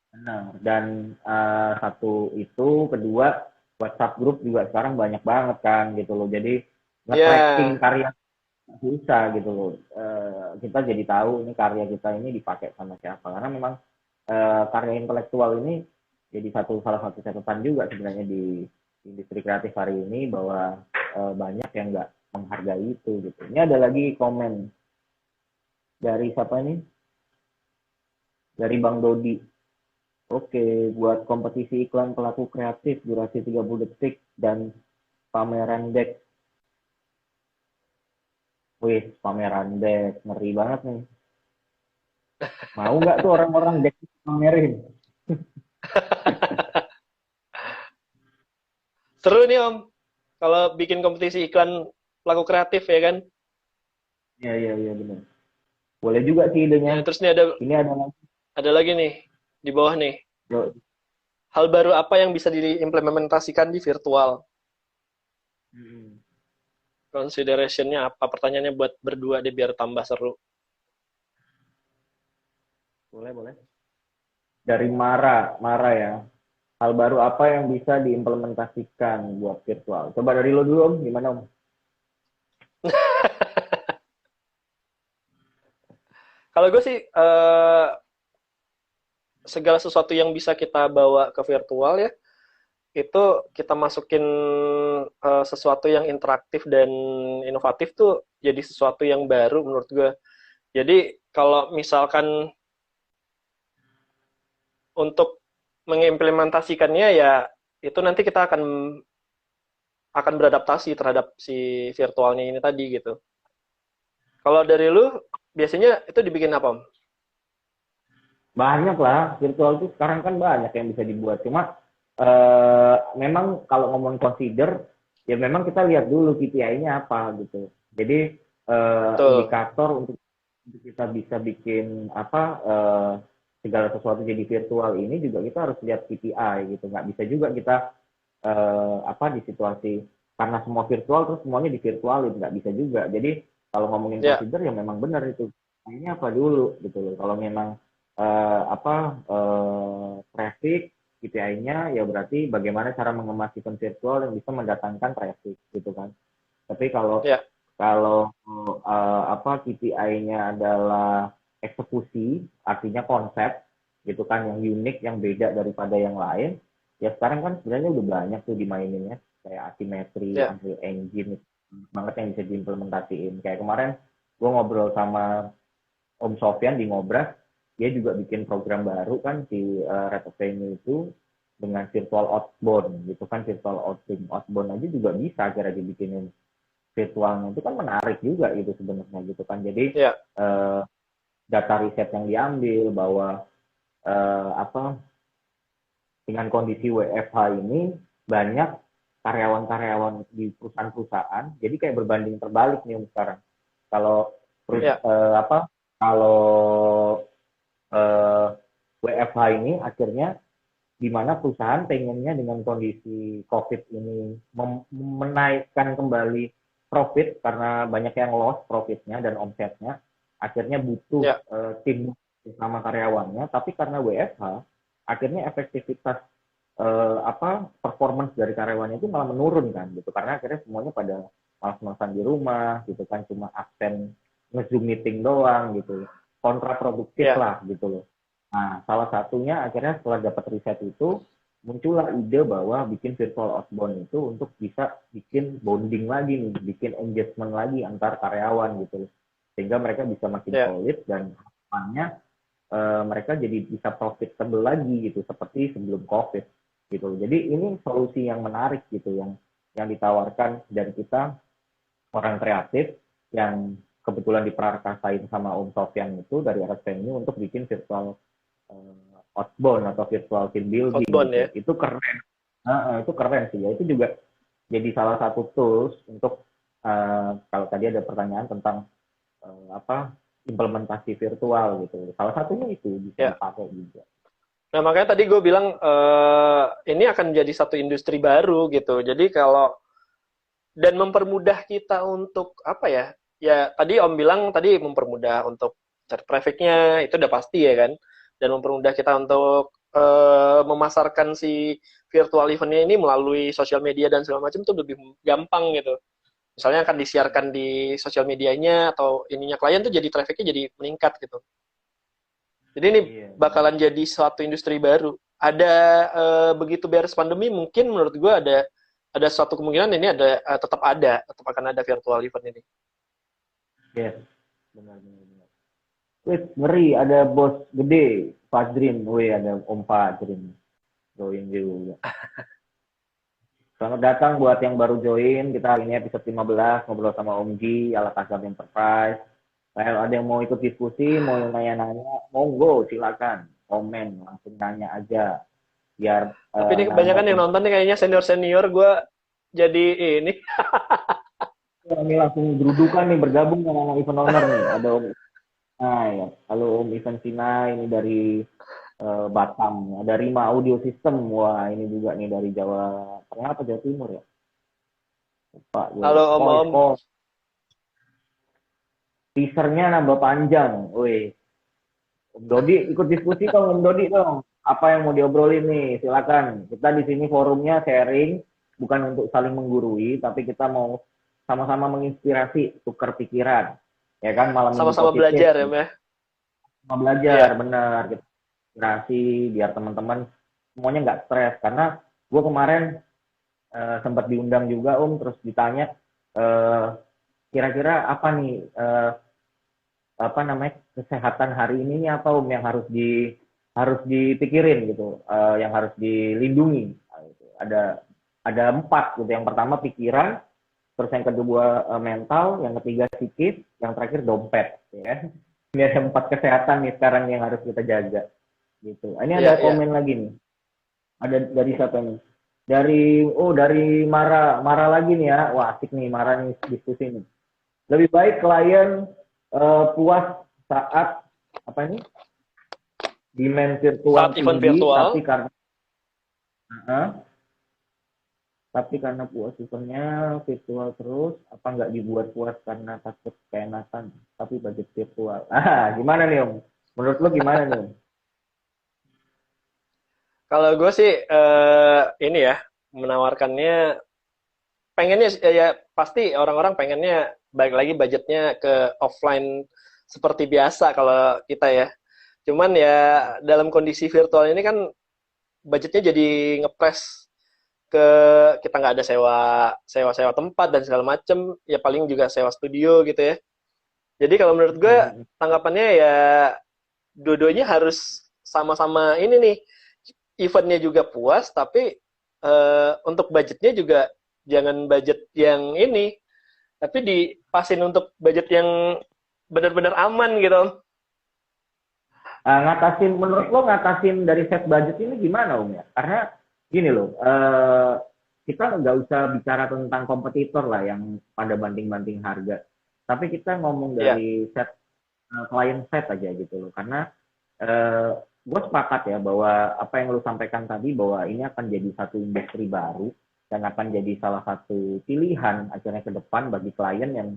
benar. Dan satu itu, kedua WhatsApp grup juga sekarang banyak banget kan gitu loh. Jadi nge-tracking Ya, karya susah gitu loh. Kita jadi tahu ini karya kita ini dipakai sama siapa. Karena memang karya intelektual ini jadi salah satu catatan juga sebenarnya di industri kreatif hari ini bahwa banyak yang nggak menghargai itu gitu. Ini ada lagi komen dari siapa ini? Dari Bang Dodi. Oke, buat kompetisi iklan pelaku kreatif durasi 30 detik dan pameran deck. Wih, pameran deck. Ngeri banget nih. Mau nggak tuh orang-orang deck pamerin? seru nih Om. Kalau bikin kompetisi iklan pelaku kreatif ya kan. Iya, iya, iya benar. Boleh juga sih idenya. Ya, terus nih ada Ini ada lagi. ada lagi nih di bawah nih. Yo. Hal baru apa yang bisa diimplementasikan di virtual? Hmm. Consideration-nya apa? Pertanyaannya buat berdua deh biar tambah seru. Boleh, boleh. Dari Mara ya. Hal baru apa yang bisa diimplementasikan buat virtual? Coba dari lo dulu, Om. Gimana, Om? Kalau gue sih segala sesuatu yang bisa kita bawa ke virtual ya, itu kita masukin sesuatu yang interaktif dan inovatif tuh jadi sesuatu yang baru menurut gue. Jadi kalau misalkan untuk mengimplementasikannya ya itu nanti kita akan beradaptasi terhadap si virtualnya ini tadi gitu. Kalau dari lu biasanya itu dibikin apa, Om? Banyak lah, virtual itu sekarang kan banyak yang bisa dibuat. Cuma memang kalau ngomong consider, ya memang kita lihat dulu KPI-nya apa gitu. Jadi Betul. indikator untuk kita bisa bikin apa segala sesuatu jadi virtual ini juga kita harus lihat KPI gitu. Nggak bisa juga kita apa di situasi karena semua virtual terus semuanya di virtualin, nggak bisa juga. Jadi kalau ngomongin Ya, consider ya memang benar itu. Ini apa dulu gitu loh. Kalau memang apa traffic KPI-nya ya berarti bagaimana cara mengemas event virtual yang bisa mendatangkan traffic gitu kan. Tapi kalau ya, kalau apa KPI-nya adalah eksekusi, artinya konsep gitu kan yang unik, yang beda daripada yang lain. Ya sekarang kan sebenarnya udah banyak tuh dimaininnya kayak asimetri, ya, Unreal Engine banget yang bisa diimplementasiin. Kayak kemarin gue ngobrol sama Om Sofyan di Ngobras, dia juga bikin program baru kan di Red Venue itu dengan virtual outbound gitu kan, virtual outbound aja juga bisa kira dibikinin virtualnya, itu kan menarik juga gitu sebenarnya gitu kan. Jadi ya, eh, data riset yang diambil bahwa apa dengan kondisi WFH ini banyak karyawan-karyawan di perusahaan-perusahaan jadi kayak berbanding terbalik nih sekarang. Kalau ya, apa kalau WFH ini akhirnya di mana perusahaan pengennya dengan kondisi COVID ini menaikkan kembali profit karena banyak yang loss profitnya dan omsetnya, akhirnya butuh ya, tim bersama karyawannya, tapi karena WFH akhirnya efektivitas apa performance dari karyawannya itu malah menurun kan gitu karena akhirnya semuanya pada malas-malasan di rumah gitu kan cuma absen nge-zoom meeting doang gitu kontraproduktif ya, lah gitu loh. Nah, salah satunya akhirnya setelah dapat riset itu muncullah ide bahwa bikin virtual outbound itu untuk bisa bikin bonding lagi nih, bikin engagement lagi antar karyawan gitu. Sehingga mereka bisa makin ya. solid dan harapannya mereka jadi bisa profitable lagi gitu seperti sebelum Covid gitu. Jadi ini solusi yang menarik gitu yang ditawarkan dan kita orang kreatif yang kebetulan diperakasain sama Om Sofyan itu dari Red Venue untuk bikin virtual outbound atau virtual team building Outbound gitu. ya. Itu keren. Itu keren sih ya. Itu juga jadi salah satu tools untuk kalau tadi ada pertanyaan tentang apa implementasi virtual gitu. Salah satunya itu bisa Ya. dipakai juga. Nah, makanya tadi gue bilang ini akan menjadi satu industri baru gitu. Jadi kalau dan mempermudah kita untuk apa ya? Ya tadi Om bilang tadi mempermudah untuk cari trafficnya itu udah pasti ya kan. Dan mempermudah kita untuk memasarkan si virtual eventnya ini melalui sosial media dan segala macam itu lebih gampang gitu. Misalnya akan disiarkan di sosial medianya atau ininya klien tuh jadi trafficnya jadi meningkat gitu. Jadi ini Iya, benar. bakalan jadi suatu industri baru. Ada begitu beres pandemi mungkin menurut gue ada suatu kemungkinan ini tetap akan ada virtual event ini. Yes, benar. Wih, ngeri ada bos gede, Fadrin. Wih, ada Om Fadrin. Join juga. Selamat datang buat yang baru join. Kita hari ini episode 15 ngobrol sama Om Ji, ala Kasab Enterprise. Kalau ada yang mau ikut diskusi, mau nanya-nanya, monggo silakan komen, langsung nanya aja. Biar Tapi ini nambah kebanyakan yang nonton nih kayaknya senior-senior gue jadi ini. ini langsung gerudukan nih bergabung sama event owner nih. Ada Om Nah ya, kalau Om Event Vina ini dari Batam, ada Rima Audio System, wah ini juga nih dari Jawa Tengah atau Jawa Timur ya, Pak gue. Halo Koi Om-Om. Koi, teasernya nambah panjang, woi. Om Dodi ikut diskusi dong, Om Dodi dong. Apa yang mau diobrolin nih? Silakan. Kita di sini forumnya sharing, bukan untuk saling menggurui, tapi kita mau sama-sama menginspirasi, tukar pikiran. Ya kan, malam minggu Sama-sama positif. belajar ya, Meh. Sama belajar, Iya. benar. Kita inspirasi, biar teman-teman semuanya nggak stres. Karena gue kemarin sempat diundang juga, Om, terus ditanya, eh, kira-kira apa nih, apa namanya, kesehatan hari ini nih apa Om yang harus dipikirin gitu, yang harus dilindungi. Nah, gitu. Ada 4 gitu. Yang pertama pikiran, terus yang kedua mental, yang ketiga psikis, yang terakhir dompet. Ya. Ini ada 4 kesehatan nih sekarang yang harus kita jaga. Gitu. Ini Iya, ada iya. komen lagi nih. Ada dari siapa nih? Dari Mara, Mara lagi nih ya. Wah asik nih Mara nih diskusi nih. Lebih baik klien puas saat apa ini demand Saat virtual event tinggi, virtual, uh, tapi karena puas eventnya virtual terus, apa nggak dibuat puas karena takut keenakan, tapi budget virtual. Gimana nih Om? Menurut lo gimana nih Om? kalau gue sih ini ya, menawarkannya pengennya ya pasti orang-orang pengennya balik lagi budgetnya ke offline seperti biasa kalau kita ya. Cuman ya dalam kondisi virtual ini kan budgetnya jadi ngepres ke kita nggak ada sewa tempat dan segala macem, ya paling juga sewa studio gitu ya. Jadi kalau menurut gue tanggapannya ya dua-duanya harus sama-sama ini nih, eventnya juga puas tapi untuk budgetnya juga jangan budget yang ini, tapi dipasin untuk budget yang benar-benar aman gitu. Menurut lo ngatasin dari set budget ini gimana Om ya? Karena gini loh, kita nggak usah bicara tentang kompetitor lah yang pada banting-banting harga, tapi kita ngomong Ya, dari set client set aja gitu loh. Karena eh, gue sepakat ya bahwa apa yang lo sampaikan tadi bahwa ini akan jadi satu industri baru dan akan jadi salah satu pilihan akhirnya ke depan bagi klien yang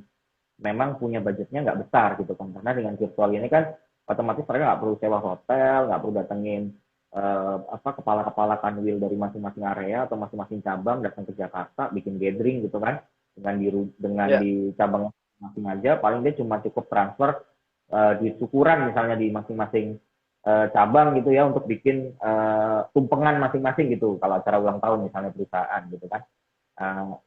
memang punya budgetnya nggak besar gitu kan. Karena dengan virtual ini kan otomatis mereka nggak perlu sewa hotel, nggak perlu datengin apa kepala-kepala kanwil dari masing-masing area atau masing-masing cabang datang ke Jakarta bikin gathering gitu kan, dengan ya, di cabang masing aja paling dia cuma cukup transfer di syukuran misalnya di masing-masing cabang gitu ya untuk bikin tumpengan masing-masing gitu kalau acara ulang tahun misalnya perusahaan gitu kan.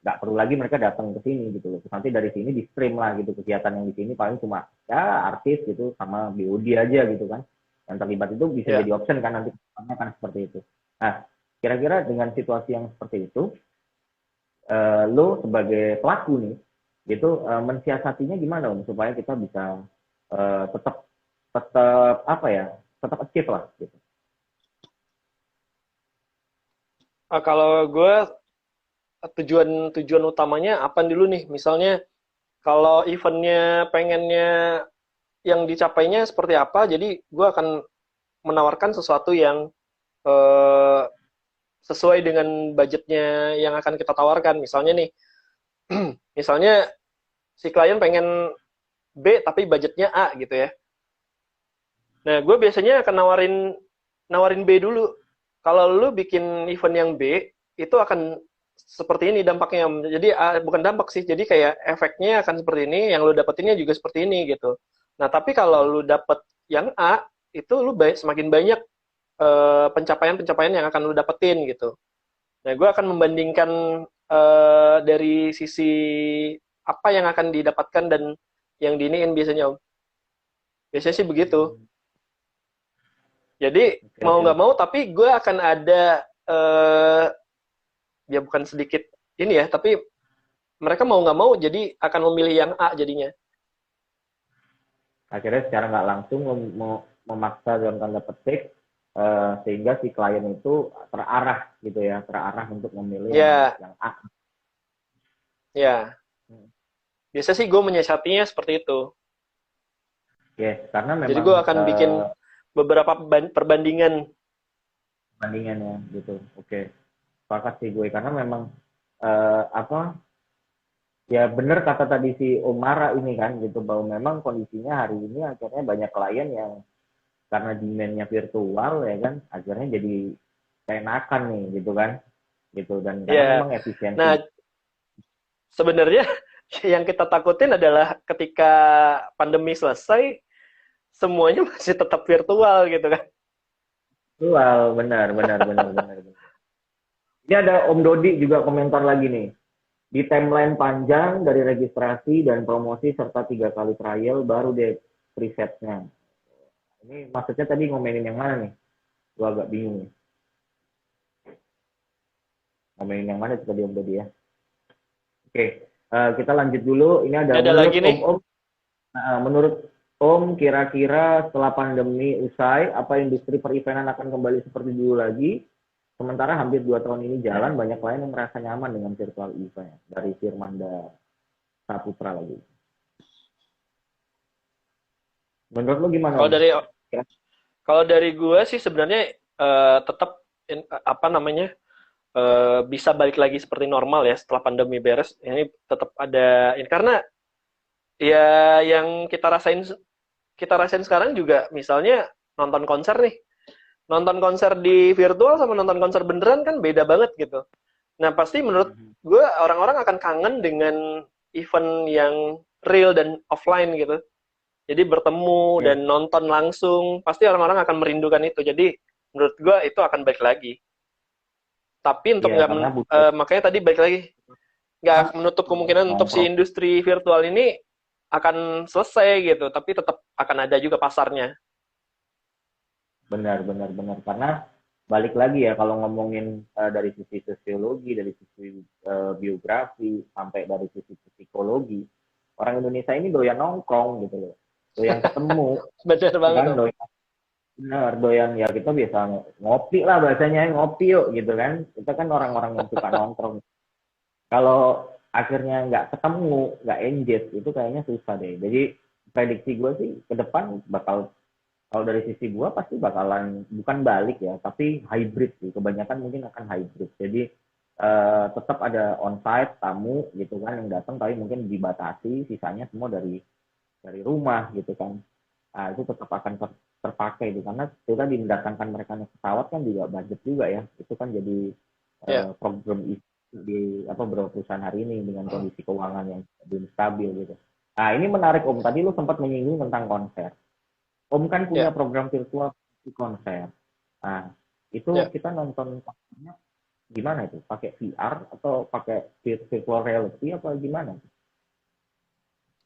Nggak perlu lagi mereka datang ke sini gitu loh. Terus nanti dari sini di stream lah gitu kegiatan yang di sini paling cuma ya artis gitu sama BOD aja gitu kan. Yang terlibat itu bisa ya. jadi option kan nanti kan seperti itu. Nah, kira-kira dengan situasi yang seperti itu, lo sebagai pelaku nih, gitu mensiasatinya gimana Om supaya kita bisa tetap tetap apa ya, tetap achieve lah gitu. Kalau gue tujuan tujuan utamanya apa dulu nih? Misalnya kalau eventnya pengennya yang dicapainya seperti apa, jadi gue akan menawarkan sesuatu yang eh, sesuai dengan budgetnya yang akan kita tawarkan. Misalnya nih, misalnya si klien pengen B tapi budgetnya A gitu ya. Nah, gue biasanya akan nawarin nawarin B dulu. Kalau lu bikin event yang B, itu akan seperti ini dampaknya. Jadi bukan dampak sih, jadi kayak efeknya akan seperti ini, yang lu dapetinnya juga seperti ini gitu. Nah, tapi kalau lu dapet yang A, itu lu semakin banyak pencapaian-pencapaian yang akan lu dapetin gitu. Nah, gue akan membandingkan dari sisi apa yang akan didapatkan dan yang diiniin biasanya, Om. Biasanya sih begitu. Jadi Oke mau oke. nggak mau, tapi gue akan ada ya bukan sedikit ini ya, tapi mereka mau nggak mau jadi akan memilih yang A jadinya. Akhirnya secara nggak langsung memaksa dalam tanda petik sehingga si klien itu terarah gitu ya, terarah untuk memilih Ya, yang A. ya. Biasa sih gue menyiasatinya seperti itu. Yes, karena Jadi memang gue akan bikin beberapa perbandingan. bandingannya gitu. Oke, sepakat sih gue karena memang apa ya bener kata tadi si Omara ini kan gitu bahwa memang kondisinya hari ini akhirnya banyak klien yang karena demand-nya virtual ya kan akhirnya jadi keenakan nih gitu kan gitu dan karena Ya, memang efisiensi. nah sebenarnya yang kita takutin adalah ketika pandemi selesai, semuanya masih tetap virtual gitu kan. Virtual benar benar benar benar. Ini ada Om Dodi juga komentar lagi nih. Di timeline panjang dari registrasi dan promosi serta 3 kali trial baru deh presetnya. Ini maksudnya tadi ngomenin yang mana nih? Gua agak bingung nih. Ngomenin yang mana itu tadi Om Dodi ya? Oke, kita lanjut dulu. Ini ada Ini ada menurut lagi nih. Om, menurut Om kira-kira setelah pandemi usai, apa industri periklanan akan kembali seperti dulu lagi? Sementara hampir 2 tahun ini jalan, banyak klien yang merasa nyaman dengan virtual event. Dari Firmanda Saputra lagi. Menurut lo gimana Kalau Om? dari kalau dari gue sih sebenarnya tetap apa namanya bisa balik lagi seperti normal ya setelah pandemi beres. Ini tetap ada ini karena ya yang kita rasain sekarang juga misalnya nonton konser nih. Nonton konser di virtual sama nonton konser beneran kan beda banget gitu. Nah, pasti menurut gue orang-orang akan kangen dengan event yang real dan offline gitu. Jadi bertemu Ya, dan nonton langsung, pasti orang-orang akan merindukan itu. Jadi menurut gue itu akan balik lagi. Tapi untuk ya nggak, karena butuh makanya tadi balik lagi, nggak menutup kemungkinan untuk si nongkrong. industri virtual ini akan selesai gitu. Tapi tetap akan ada juga pasarnya. Benar, benar, benar. Karena balik lagi ya kalau ngomongin dari sisi sosiologi, dari sisi biografi, sampai dari sisi psikologi, orang Indonesia ini doyan nongkrong gitu loh. Doyan ketemu, Bener ya banget kan? tuh. Benar, doyan ya kita biasa ngopi lah bahasanya, ngopi yuk gitu kan. Kita kan orang-orang yang suka nongkrong. Kalau akhirnya nggak ketemu, nggak engage, itu kayaknya susah deh. Jadi prediksi gue sih ke depan bakal kalau dari sisi gua pasti bakalan bukan balik ya, tapi hybrid sih. Kebanyakan mungkin akan hybrid. Jadi tetap ada onsite tamu gitu kan yang datang, tapi mungkin dibatasi, sisanya semua dari rumah gitu kan. Nah, itu tetap akan terpakai itu karena kita mendatangkan mereka naik pesawat kan juga budget juga ya. Itu kan jadi Ya, program di apa beberapa perusahaan hari ini dengan kondisi keuangan yang belum stabil gitu. Nah, ini menarik Om. Tadi lu sempat menyinggung tentang konser. Om kan punya ya, program virtual di konser. Nah, itu ya. kita nonton konsernya gimana itu? Pakai VR atau pakai virtual reality apa gimana?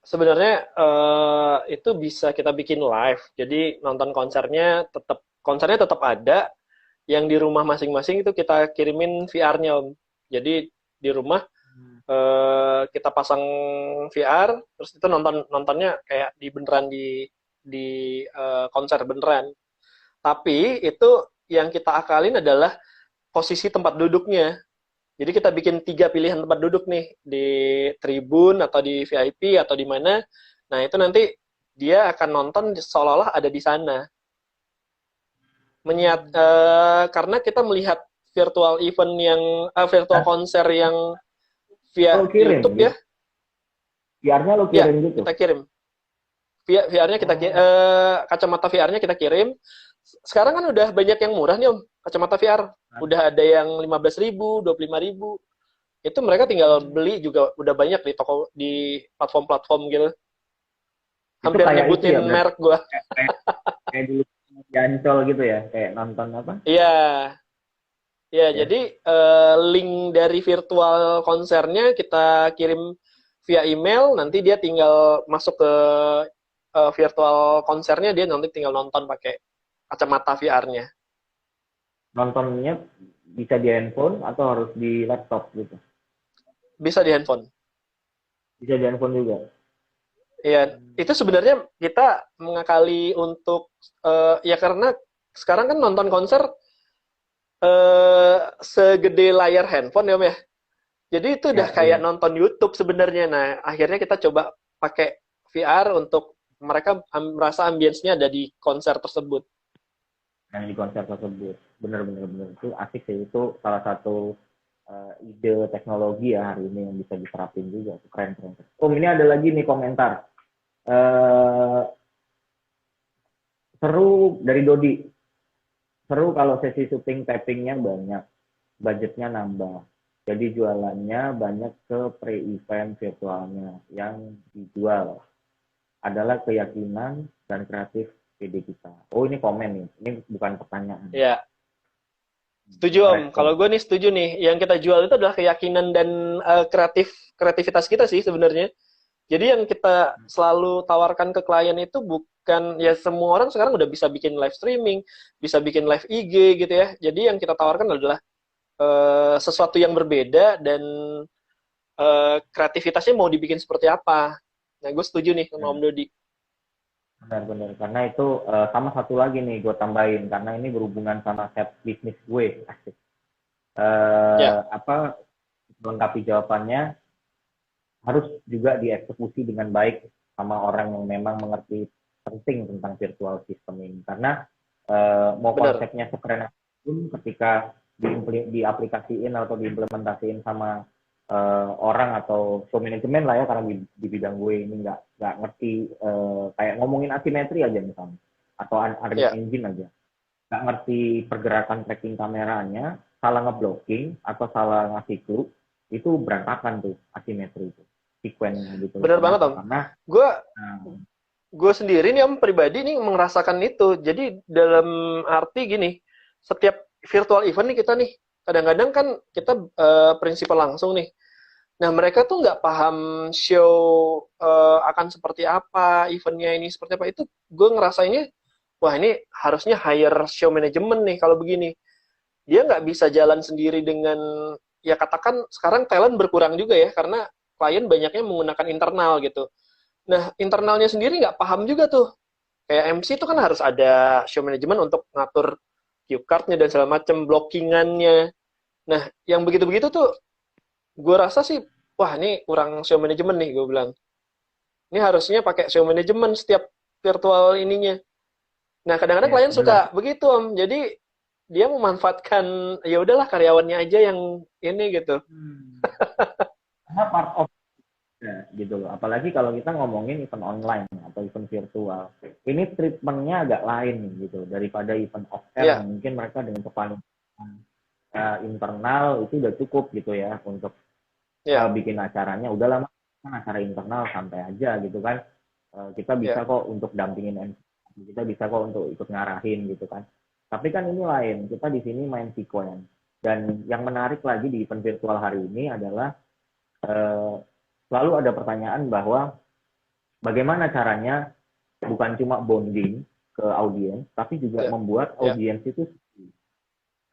Sebenarnya itu bisa kita bikin live. Jadi nonton konsernya tetap ada. Yang di rumah masing-masing itu kita kirimin VR-nya, Om. Jadi di rumah kita pasang VR, terus itu nontonnya kayak di beneran di konser beneran. Tapi itu yang kita akalin adalah posisi tempat duduknya. Jadi kita bikin 3 pilihan tempat duduk nih di tribun atau di VIP atau di mana. Nah itu nanti dia akan nonton seolah-olah ada di sana. Karena kita melihat virtual event yang virtual Nah, konser yang via lo kirim YouTube ya, gitu. VR-nya lo ya kirim gitu. kita kirim. VR-nya kita Oh, kacamata VR-nya kita kirim. Sekarang kan udah banyak yang murah nih Om, kacamata VR. Udah ada yang 15.000, 25.000. Itu mereka tinggal beli juga udah banyak di toko di platform-platform gitu. itu Hampir kayak itu ya nyebutin berarti merek gua. kayak dulu di Ancol gitu ya, kayak nonton apa? Iya, ya Ya, jadi link dari virtual konsernya kita kirim via email, nanti dia tinggal masuk ke virtual konsernya, dia nanti tinggal nonton pakai kacamata VR-nya. nontonnya bisa di handphone atau harus di laptop gitu. Bisa di handphone. Bisa di handphone juga. Ya, itu sebenarnya kita mengakali untuk ya karena sekarang kan nonton konser segede layar handphone ya Om ya. Jadi itu udah Ya, kayak iya. nonton YouTube sebenarnya. Nah, akhirnya kita coba pakai VR untuk mereka merasa ambience-nya ada di konser tersebut. yang di konser tersebut. Bener itu asik sih, itu salah satu ide teknologi ya hari ini yang bisa diterapin juga, keren. Ini ada lagi nih komentar seru dari Dodi, seru kalau sesi syuting tappingnya banyak, budgetnya nambah, jadi jualannya banyak ke pre-event virtualnya. Yang dijual adalah keyakinan dan kreatif PD kita. Oh, ini komen nih, ini bukan pertanyaan. Ya, setuju Om. Kalau gue nih setuju nih, yang kita jual itu adalah keyakinan dan kreativitas kita sih sebenarnya. Jadi yang kita selalu tawarkan ke klien itu bukan, ya semua orang sekarang udah bisa bikin live streaming, bisa bikin live IG gitu ya. Jadi yang kita tawarkan adalah sesuatu yang berbeda dan kreativitasnya mau dibikin seperti apa. Nah, gue setuju nih sama Om Dodi. Benar, karena itu sama satu lagi nih gue tambahin, karena ini berhubungan sama set bisnis gue. Asik. Apa melengkapi jawabannya, harus juga dieksekusi dengan baik sama orang yang memang mengerti penting tentang virtual system ini. Karena mau konsepnya sekeren apapun, ketika diaplikasiin atau diimplementasiin sama orang atau show manajemen lah ya, karena di bidang gue ini nggak ngerti, kayak ngomongin asimetri aja misalnya, atau Unreal Engine aja, nggak ngerti pergerakan tracking kameranya, salah ngeblocking atau salah ngasih clue, itu berantakan tuh asimetri itu, sequence gitu. Bener banget Om. Karena gue sendiri nih Om pribadi nih merasakan itu. Jadi dalam arti gini, setiap virtual event nih kita nih, kadang-kadang kan kita prinsipal langsung nih. Nah, mereka tuh nggak paham show akan seperti apa, eventnya ini seperti apa. Itu gue ngerasainnya, wah ini harusnya hire show management nih kalau begini. Dia nggak bisa jalan sendiri dengan, ya katakan sekarang talent berkurang juga ya, karena klien banyaknya menggunakan internal gitu. Nah, internalnya sendiri nggak paham juga tuh. Kayak MC itu kan harus ada show management untuk ngatur cue card-nya dan segala macam, blockingannya. Nah, yang begitu-begitu tuh, gue rasa sih, wah ini kurang show management nih, gue bilang. Ini harusnya pakai show management setiap virtual ininya. Nah, kadang-kadang klien suka begitu, Om. Jadi, dia memanfaatkan, ya udahlah karyawannya aja yang ini gitu. Karena part of gitu loh. Apalagi kalau kita ngomongin event online atau event virtual, ini treatmentnya agak lain gitu daripada event off-air. Mungkin mereka dengan kepastian internal itu udah cukup gitu ya untuk bikin acaranya. Udah lama acara internal santai aja gitu kan. Kita bisa kok untuk dampingin MC, kita bisa kok untuk ikut ngarahin gitu kan. Tapi kan ini lain, kita di sini main sequence. Dan yang menarik lagi di event virtual hari ini adalah selalu ada pertanyaan bahwa bagaimana caranya bukan cuma bonding ke audiens, tapi juga membuat audiens itu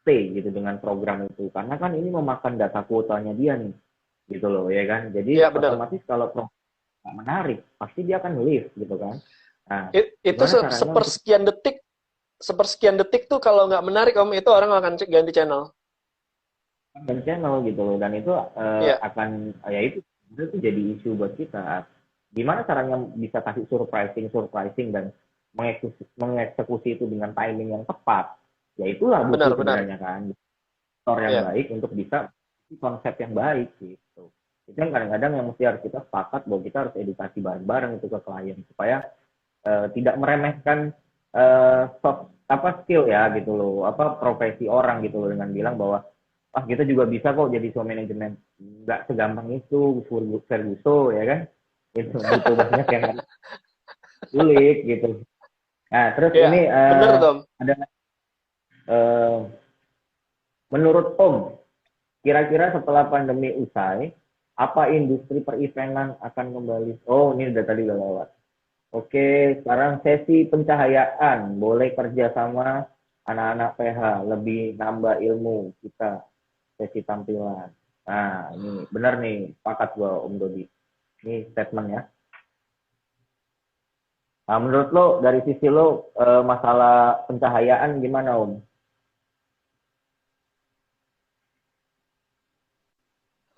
stay gitu dengan program itu. Karena kan ini memakan data kuotanya dia nih, gitu loh ya kan. Jadi otomatis kalau program menarik, pasti dia akan leave gitu kan. Nah, itu sepersekian detik tuh kalau nggak menarik Om, itu orang akan ganti channel. Ganti channel gitu loh, dan itu akan ya itu jadi isu buat kita. Gimana caranya bisa kasih surprising dan mengeksekusi itu dengan timing yang tepat. Ya itulah butuh sebenarnya kan. Aktor yang baik untuk bisa konsep yang baik gitu. Itu yang kadang-kadang yang mesti harus kita sepakat bahwa kita harus edukasi bareng-bareng itu ke klien supaya tidak meremehkan skill ya gitu loh, profesi orang gitu loh, dengan bilang bahwa kita juga bisa kok jadi show management. Nggak segampang itu, Ferguso ya kan, itu butuh banyak yang sulit gitu. Nah terus ini ada menurut Om, kira-kira setelah pandemi usai, apa industri per-eventan akan kembali? Oh, ini tadi udah lewat. Oke, sekarang sesi pencahayaan. Boleh kerja sama anak-anak PH, lebih nambah ilmu kita, sesi tampilan. Nah, ini benar nih, sepakat gua Om Dodi. Ini statement ya. Nah, menurut lo, dari sisi lo, masalah pencahayaan gimana Om?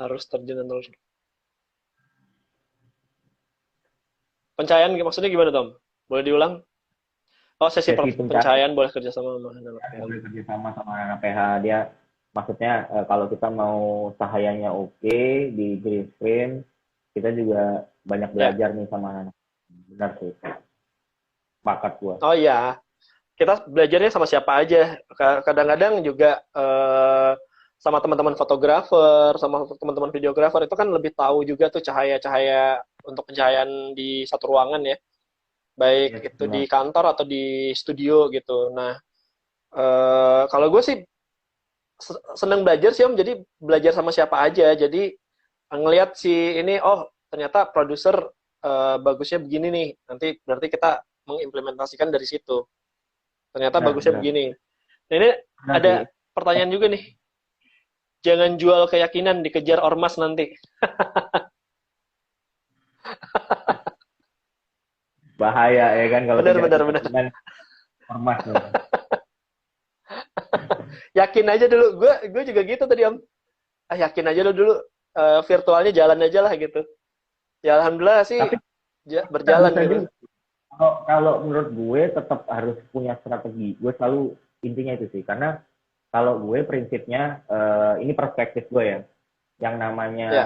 Harus terjun terus. Pencahayaan maksudnya gimana, Tom? Boleh diulang? Oh, sesi Sesi pencahayaan pencahayaan boleh kerjasama sama anak PH. boleh kerjasama sama anak PH. Dia maksudnya kalau kita mau cahayanya oke di green screen, kita juga banyak Ya. belajar nih sama anak. Benar sih, sepakat gua. Oh iya, kita belajarnya sama siapa aja. Kadang-kadang juga sama teman-teman fotografer, sama teman-teman videografer itu kan lebih tahu juga tuh cahaya-cahaya untuk pencahayaan di satu ruangan ya, baik Yes, itu di benar. kantor atau di studio gitu. Nah, kalau gue sih seneng belajar sih Om, jadi belajar sama siapa aja. Jadi ngelihat si ini, oh ternyata produser bagusnya begini nih, nanti berarti kita mengimplementasikan dari situ. Ternyata Benar, bagusnya benar. begini. Nah, ini Benar sih. ada pertanyaan juga nih. Jangan jual keyakinan, dikejar ormas nanti. Bahaya ya kan kalau Benar, kejar benar, benar. keyakinan ormas nih. Yakin aja dulu. Gue juga gitu tadi Om. Yakin aja dulu. Virtualnya jalan aja lah gitu. Ya alhamdulillah sih Tapi kita berjalan bisa gitu. juga. Kalau menurut gue tetap harus punya strategi. Gue selalu intinya itu sih. Karena kalau gue prinsipnya ini perspektif gue ya. Yang namanya Ya,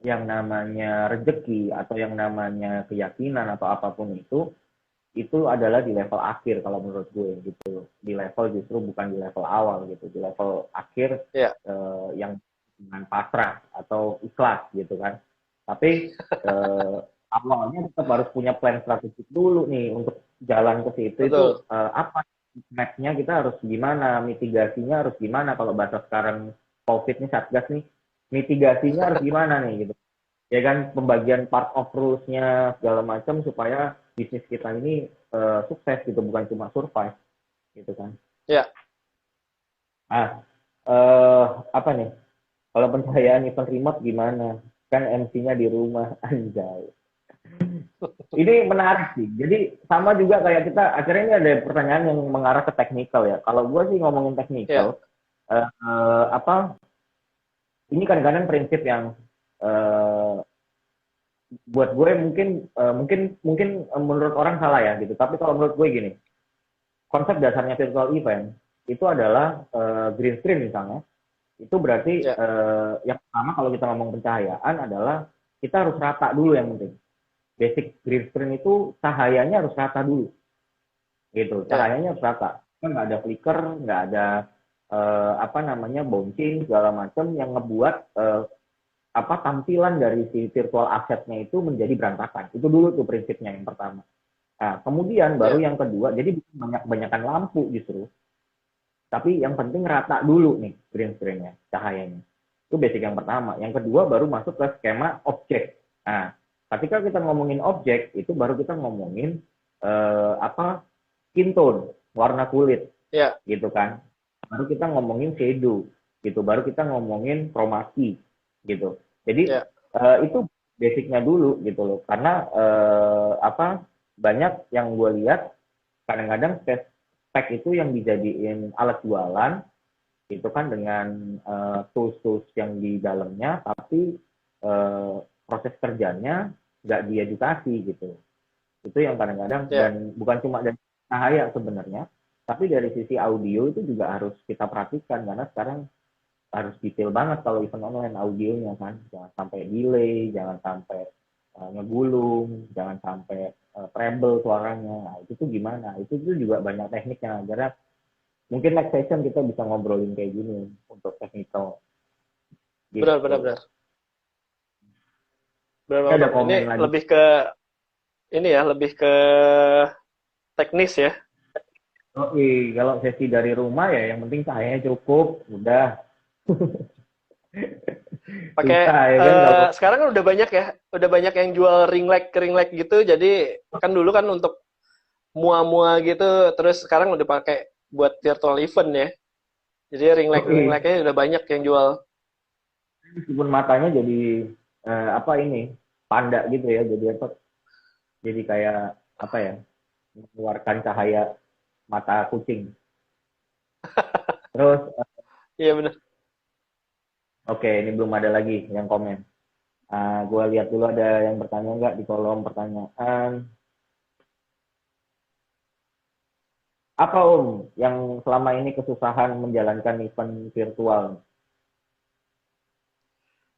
yang namanya rezeki atau yang namanya keyakinan atau apapun itu adalah di level akhir kalau menurut gue gitu. Di level justru bukan di level awal gitu. Di level akhir ya, yang dengan pasrah atau ikhlas gitu kan. Tapi awalnya tetap harus punya plan strategik dulu nih untuk jalan ke situ itu betul. apa mapnya kita harus gimana, mitigasinya harus gimana kalau bahasa sekarang COVID nih Satgas nih, mitigasinya harus gimana nih gitu. Ya kan pembagian part of rules-nya segala macam supaya bisnis kita ini sukses gitu bukan cuma survive gitu kan. Ya, Ah, apa nih? Kalau pencahayaan event remote gimana? Kan MC-nya di rumah, anjay. Ini menarik sih. Jadi sama juga kayak kita, akhirnya ini ada pertanyaan yang mengarah ke teknikal ya. Kalau gue sih ngomongin ya, teknikal, apa? Ini kadang-kadang prinsip yang eh, buat gue mungkin menurut orang salah ya gitu. Tapi kalau menurut gue gini, konsep dasarnya virtual event itu adalah green screen misalnya. Itu berarti ya, yang pertama kalau kita ngomong pencahayaan adalah kita harus rata dulu yang penting. Basic green screen itu cahayanya harus rata dulu, gitu. ya, Cahayanya harus rata. Kan nggak ada flicker, nggak ada apa namanya bouncing segala macam yang ngebuat apa tampilan dari si virtual assetnya itu menjadi berantakan. Itu dulu tuh prinsipnya yang pertama. Nah, kemudian baru ya, yang kedua, jadi banyak-banyakan lampu justru. Tapi yang penting rata dulu nih green screen-nya, cahayanya. Itu basic yang pertama. Yang kedua baru masuk ke skema objek. Nah, ketika kita ngomongin objek, itu baru kita ngomongin apa skin tone, warna kulit, ya, gitu kan. Baru kita ngomongin shadow, gitu. Baru kita ngomongin chroma key, gitu. Jadi ya, itu basicnya dulu, gitu loh. Karena apa banyak yang gue lihat kadang-kadang spek itu yang dijadiin alat jualan itu kan dengan tools-tools yang di dalamnya, tapi proses kerjanya nggak diedukasi gitu. Itu yang kadang-kadang ya. dan bukan cuma dari cahaya sebenarnya, tapi dari sisi audio itu juga harus kita perhatikan karena sekarang harus detail banget kalau event online audionya kan, jangan sampai delay, jangan sampai ngegulung, jangan sampai treble suaranya. Nah, itu tuh gimana? Itu tuh juga banyak tekniknya. Karena mungkin next session kita bisa ngobrolin kayak gini untuk technical Benar, benar, gitu. benar. Benar Ini banget ada Om. Ini komen lagi. lebih ke ini ya, lebih ke teknis ya. Oh, kalau sesi dari rumah ya yang penting cahayanya cukup, udah Pakai susah ya kan kalau sekarang kan udah banyak yang jual ring light gitu. Jadi kan dulu kan untuk mua-mua gitu, terus sekarang udah pakai buat virtual event ya. Jadi oh, ring lightnya udah banyak yang jual. meskipun matanya jadi apa ini panda gitu ya, jadi apa? Jadi kayak apa ya? Mengeluarkan cahaya mata kucing. Terus Iya benar. oke, ini belum ada lagi yang komen. Gue lihat dulu ada yang bertanya nggak di kolom pertanyaan. Apa Om yang selama ini kesusahan menjalankan event virtual?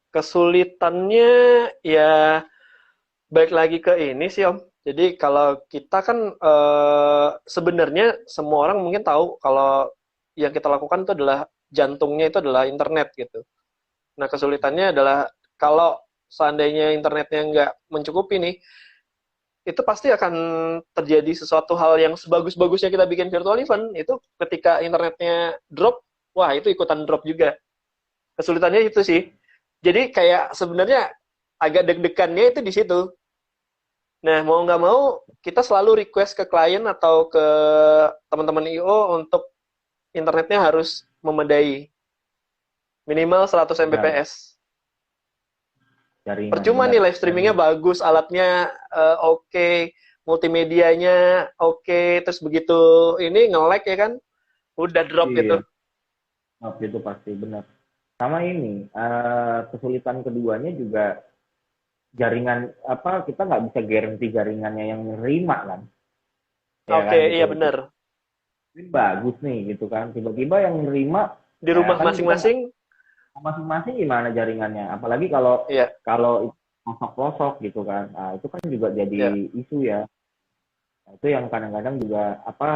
Kesulitannya ya balik lagi ke ini sih Om. Jadi kalau kita kan sebenarnya semua orang mungkin tahu kalau yang kita lakukan itu adalah jantungnya itu adalah internet gitu. Nah kesulitannya adalah kalau seandainya internetnya nggak mencukupi nih, itu pasti akan terjadi sesuatu hal yang sebagus-bagusnya kita bikin virtual event, itu ketika internetnya drop, wah itu ikutan drop juga. Kesulitannya itu sih. Jadi kayak sebenarnya agak deg-degannya itu di situ. Nah, mau nggak mau, kita selalu request ke klien atau ke teman-teman IO untuk internetnya harus memadai. Minimal 100 Benar, Mbps. jaringan Percuma benar. nih live streamingnya bagus, alatnya oke, multimedianya oke, terus begitu ini nge-lag ya kan, udah drop gitu. Iya, itu pasti benar. Sama ini, kesulitan keduanya juga jaringan apa kita nggak bisa guarantee jaringannya yang nerima kan, ya Oke, kan iya gitu. bener. Ini bagus nih gitu kan, tiba-tiba yang nerima Di ya rumah kan kita nggak masing-masing, masing-masing gimana jaringannya, apalagi kalau iya, kalau pelosok-pelosok gitu kan, itu kan juga jadi iya, isu ya. Nah, itu yang kadang-kadang juga apa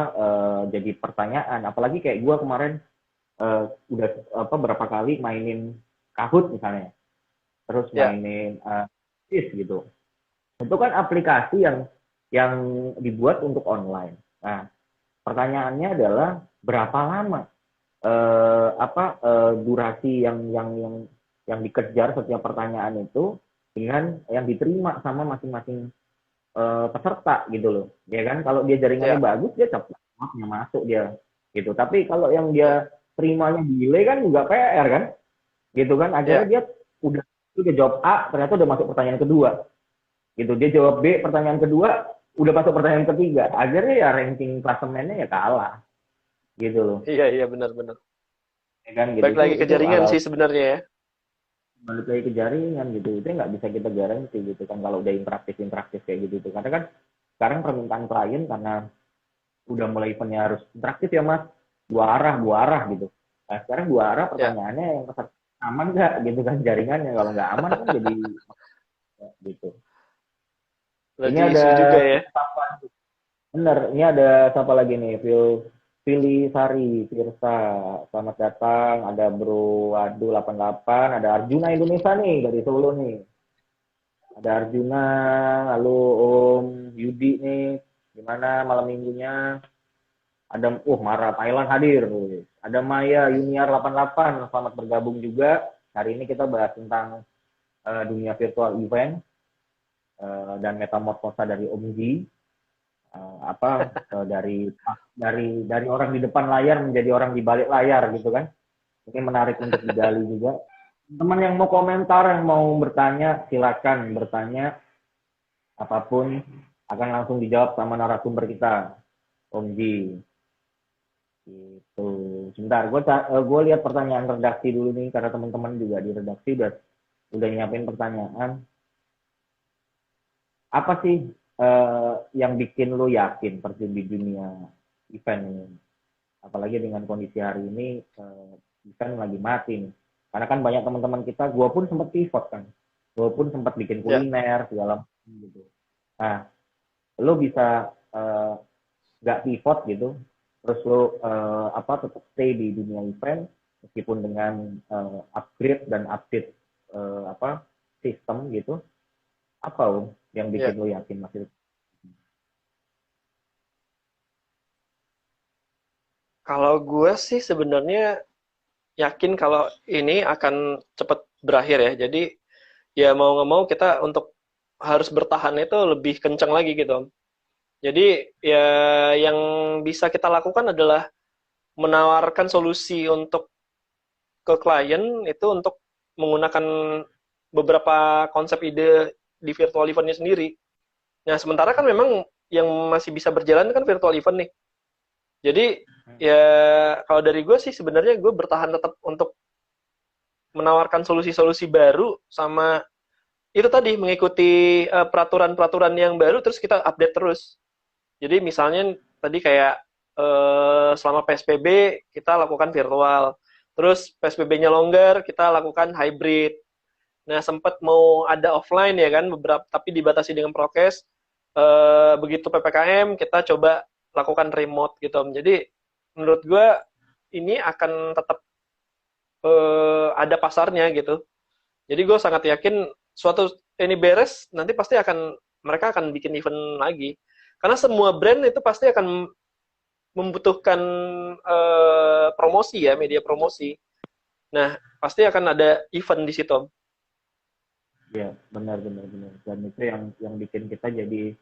jadi pertanyaan, apalagi kayak gue kemarin udah apa berapa kali mainin Kahoot misalnya, terus iya, mainin gitu. Itu kan aplikasi yang dibuat untuk online. Nah, pertanyaannya adalah berapa lama durasi yang dikejar setiap pertanyaan itu dengan yang diterima sama masing-masing peserta gitu loh. Ya kan kalau dia jaringannya iya, bagus dia cepat masuk dia gitu. Tapi kalau yang dia terimanya delay kan juga PR kan? Gitu kan akhirnya iya, dia udah udah jawab A ternyata udah masuk pertanyaan kedua gitu, dia jawab B pertanyaan kedua udah masuk pertanyaan ketiga, akhirnya ya ranking klasemennya ya kalah gitu loh, iya, iya, benar-benar. ya kan gitu. Balik itu lagi ke itu jaringan hal sih sebenarnya ya. balik lagi ke jaringan gitu, itu nggak bisa kita garansi gitu kan kalau udah interaktif kayak gitu tuh, karena kan sekarang permintaan klien karena udah mulai eventnya harus interaktif ya mas, dua arah gitu. Nah sekarang dua arah Ya, pertanyaannya yang aman nggak gitu kan jaringannya, kalau nggak aman kan jadi gitu. Ini lagi ada isu juga ya. bener, ini ada siapa lagi nih? Pilih Sari, Firsa, selamat datang. Ada Bro Wadu 88, ada Arjuna Indonesia nih dari Solo nih. Ada Arjuna, lalu Om Yudi nih. Gimana malam minggunya? Ada Mara Thailand hadir. Ada Maya Junior 88, selamat bergabung juga. Hari ini kita bahas tentang dunia virtual event dan metamorfosa dari Om Ji. Dari orang di depan layar menjadi orang di balik layar gitu kan. Ini menarik untuk digali juga. Teman yang mau komentar, yang mau bertanya, silakan bertanya apapun akan langsung dijawab sama narasumber kita, Om Ji. Itu. Sebentar, gue lihat pertanyaan redaksi dulu nih karena teman-teman juga di redaksi udah nyiapin pertanyaan. Apa sih yang bikin lo yakin terjun di dunia event ini? Apalagi dengan kondisi hari ini event lagi mati nih. Karena kan banyak teman-teman kita, gue pun sempat pivot kan, gue pun sempat bikin Ya, kuliner segala macam gitu. Nah, lo bisa nggak pivot gitu, terus lo tetap stay di dunia event meskipun dengan upgrade dan update sistem gitu. Apa Om yang ya. bikin lo yakin masih? Kalau gue sih sebenarnya yakin kalau ini akan cepat berakhir ya. Jadi ya mau nggak mau kita untuk harus bertahan itu lebih kencang lagi gitu, Om. Jadi ya yang bisa kita lakukan adalah menawarkan solusi untuk ke klien itu untuk menggunakan beberapa konsep ide di virtual eventnya sendiri. Nah, sementara kan memang yang masih bisa berjalan kan virtual event nih. Jadi ya kalau dari gue sih sebenarnya gue bertahan tetap untuk menawarkan solusi-solusi baru sama itu tadi mengikuti peraturan-peraturan yang baru terus kita update terus. Jadi misalnya tadi kayak selama PSBB kita lakukan virtual, terus PSBB-nya longgar kita lakukan hybrid. Nah, sempat mau ada offline ya kan beberapa, tapi dibatasi dengan prokes. Begitu PPKM kita coba lakukan remote gitu Om. Jadi menurut gue ini akan tetap ada pasarnya gitu. Jadi gue sangat yakin suatu ini beres nanti pasti mereka akan bikin event lagi. Karena semua brand itu pasti akan membutuhkan promosi ya, media promosi. Nah, pasti akan ada event di situ Om. Ya, benar. Dan itu yang bikin kita jadi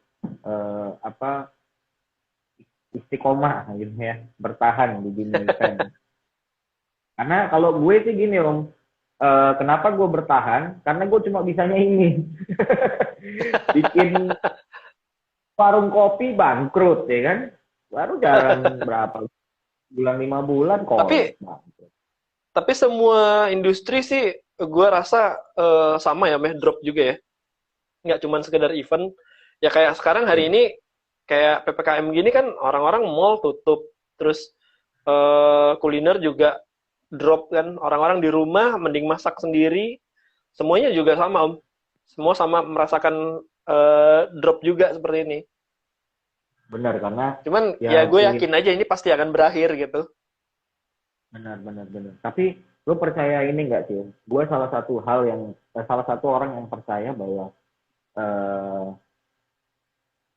istiqomah gitu ya, bertahan di dunia event. Karena kalau gue sih gini Om, kenapa gue bertahan? Karena gue cuma bisanya ini, bikin warung kopi bangkrut ya kan, baru jalan berapa bulan 5 bulan kok. Tapi semua industri sih gue rasa sama ya, drop juga ya. Nggak cuma sekedar event. Ya kayak sekarang hari ini, kayak PPKM gini kan orang-orang mall tutup. Terus kuliner juga drop kan. Orang-orang di rumah mending masak sendiri. Semuanya juga sama Om. Semua sama merasakan drop juga seperti ini. Benar, karena cuman ya gue yakin aja ini pasti akan berakhir gitu. Benar. Tapi lo percaya ini nggak sih? Gue salah satu orang yang percaya bahwa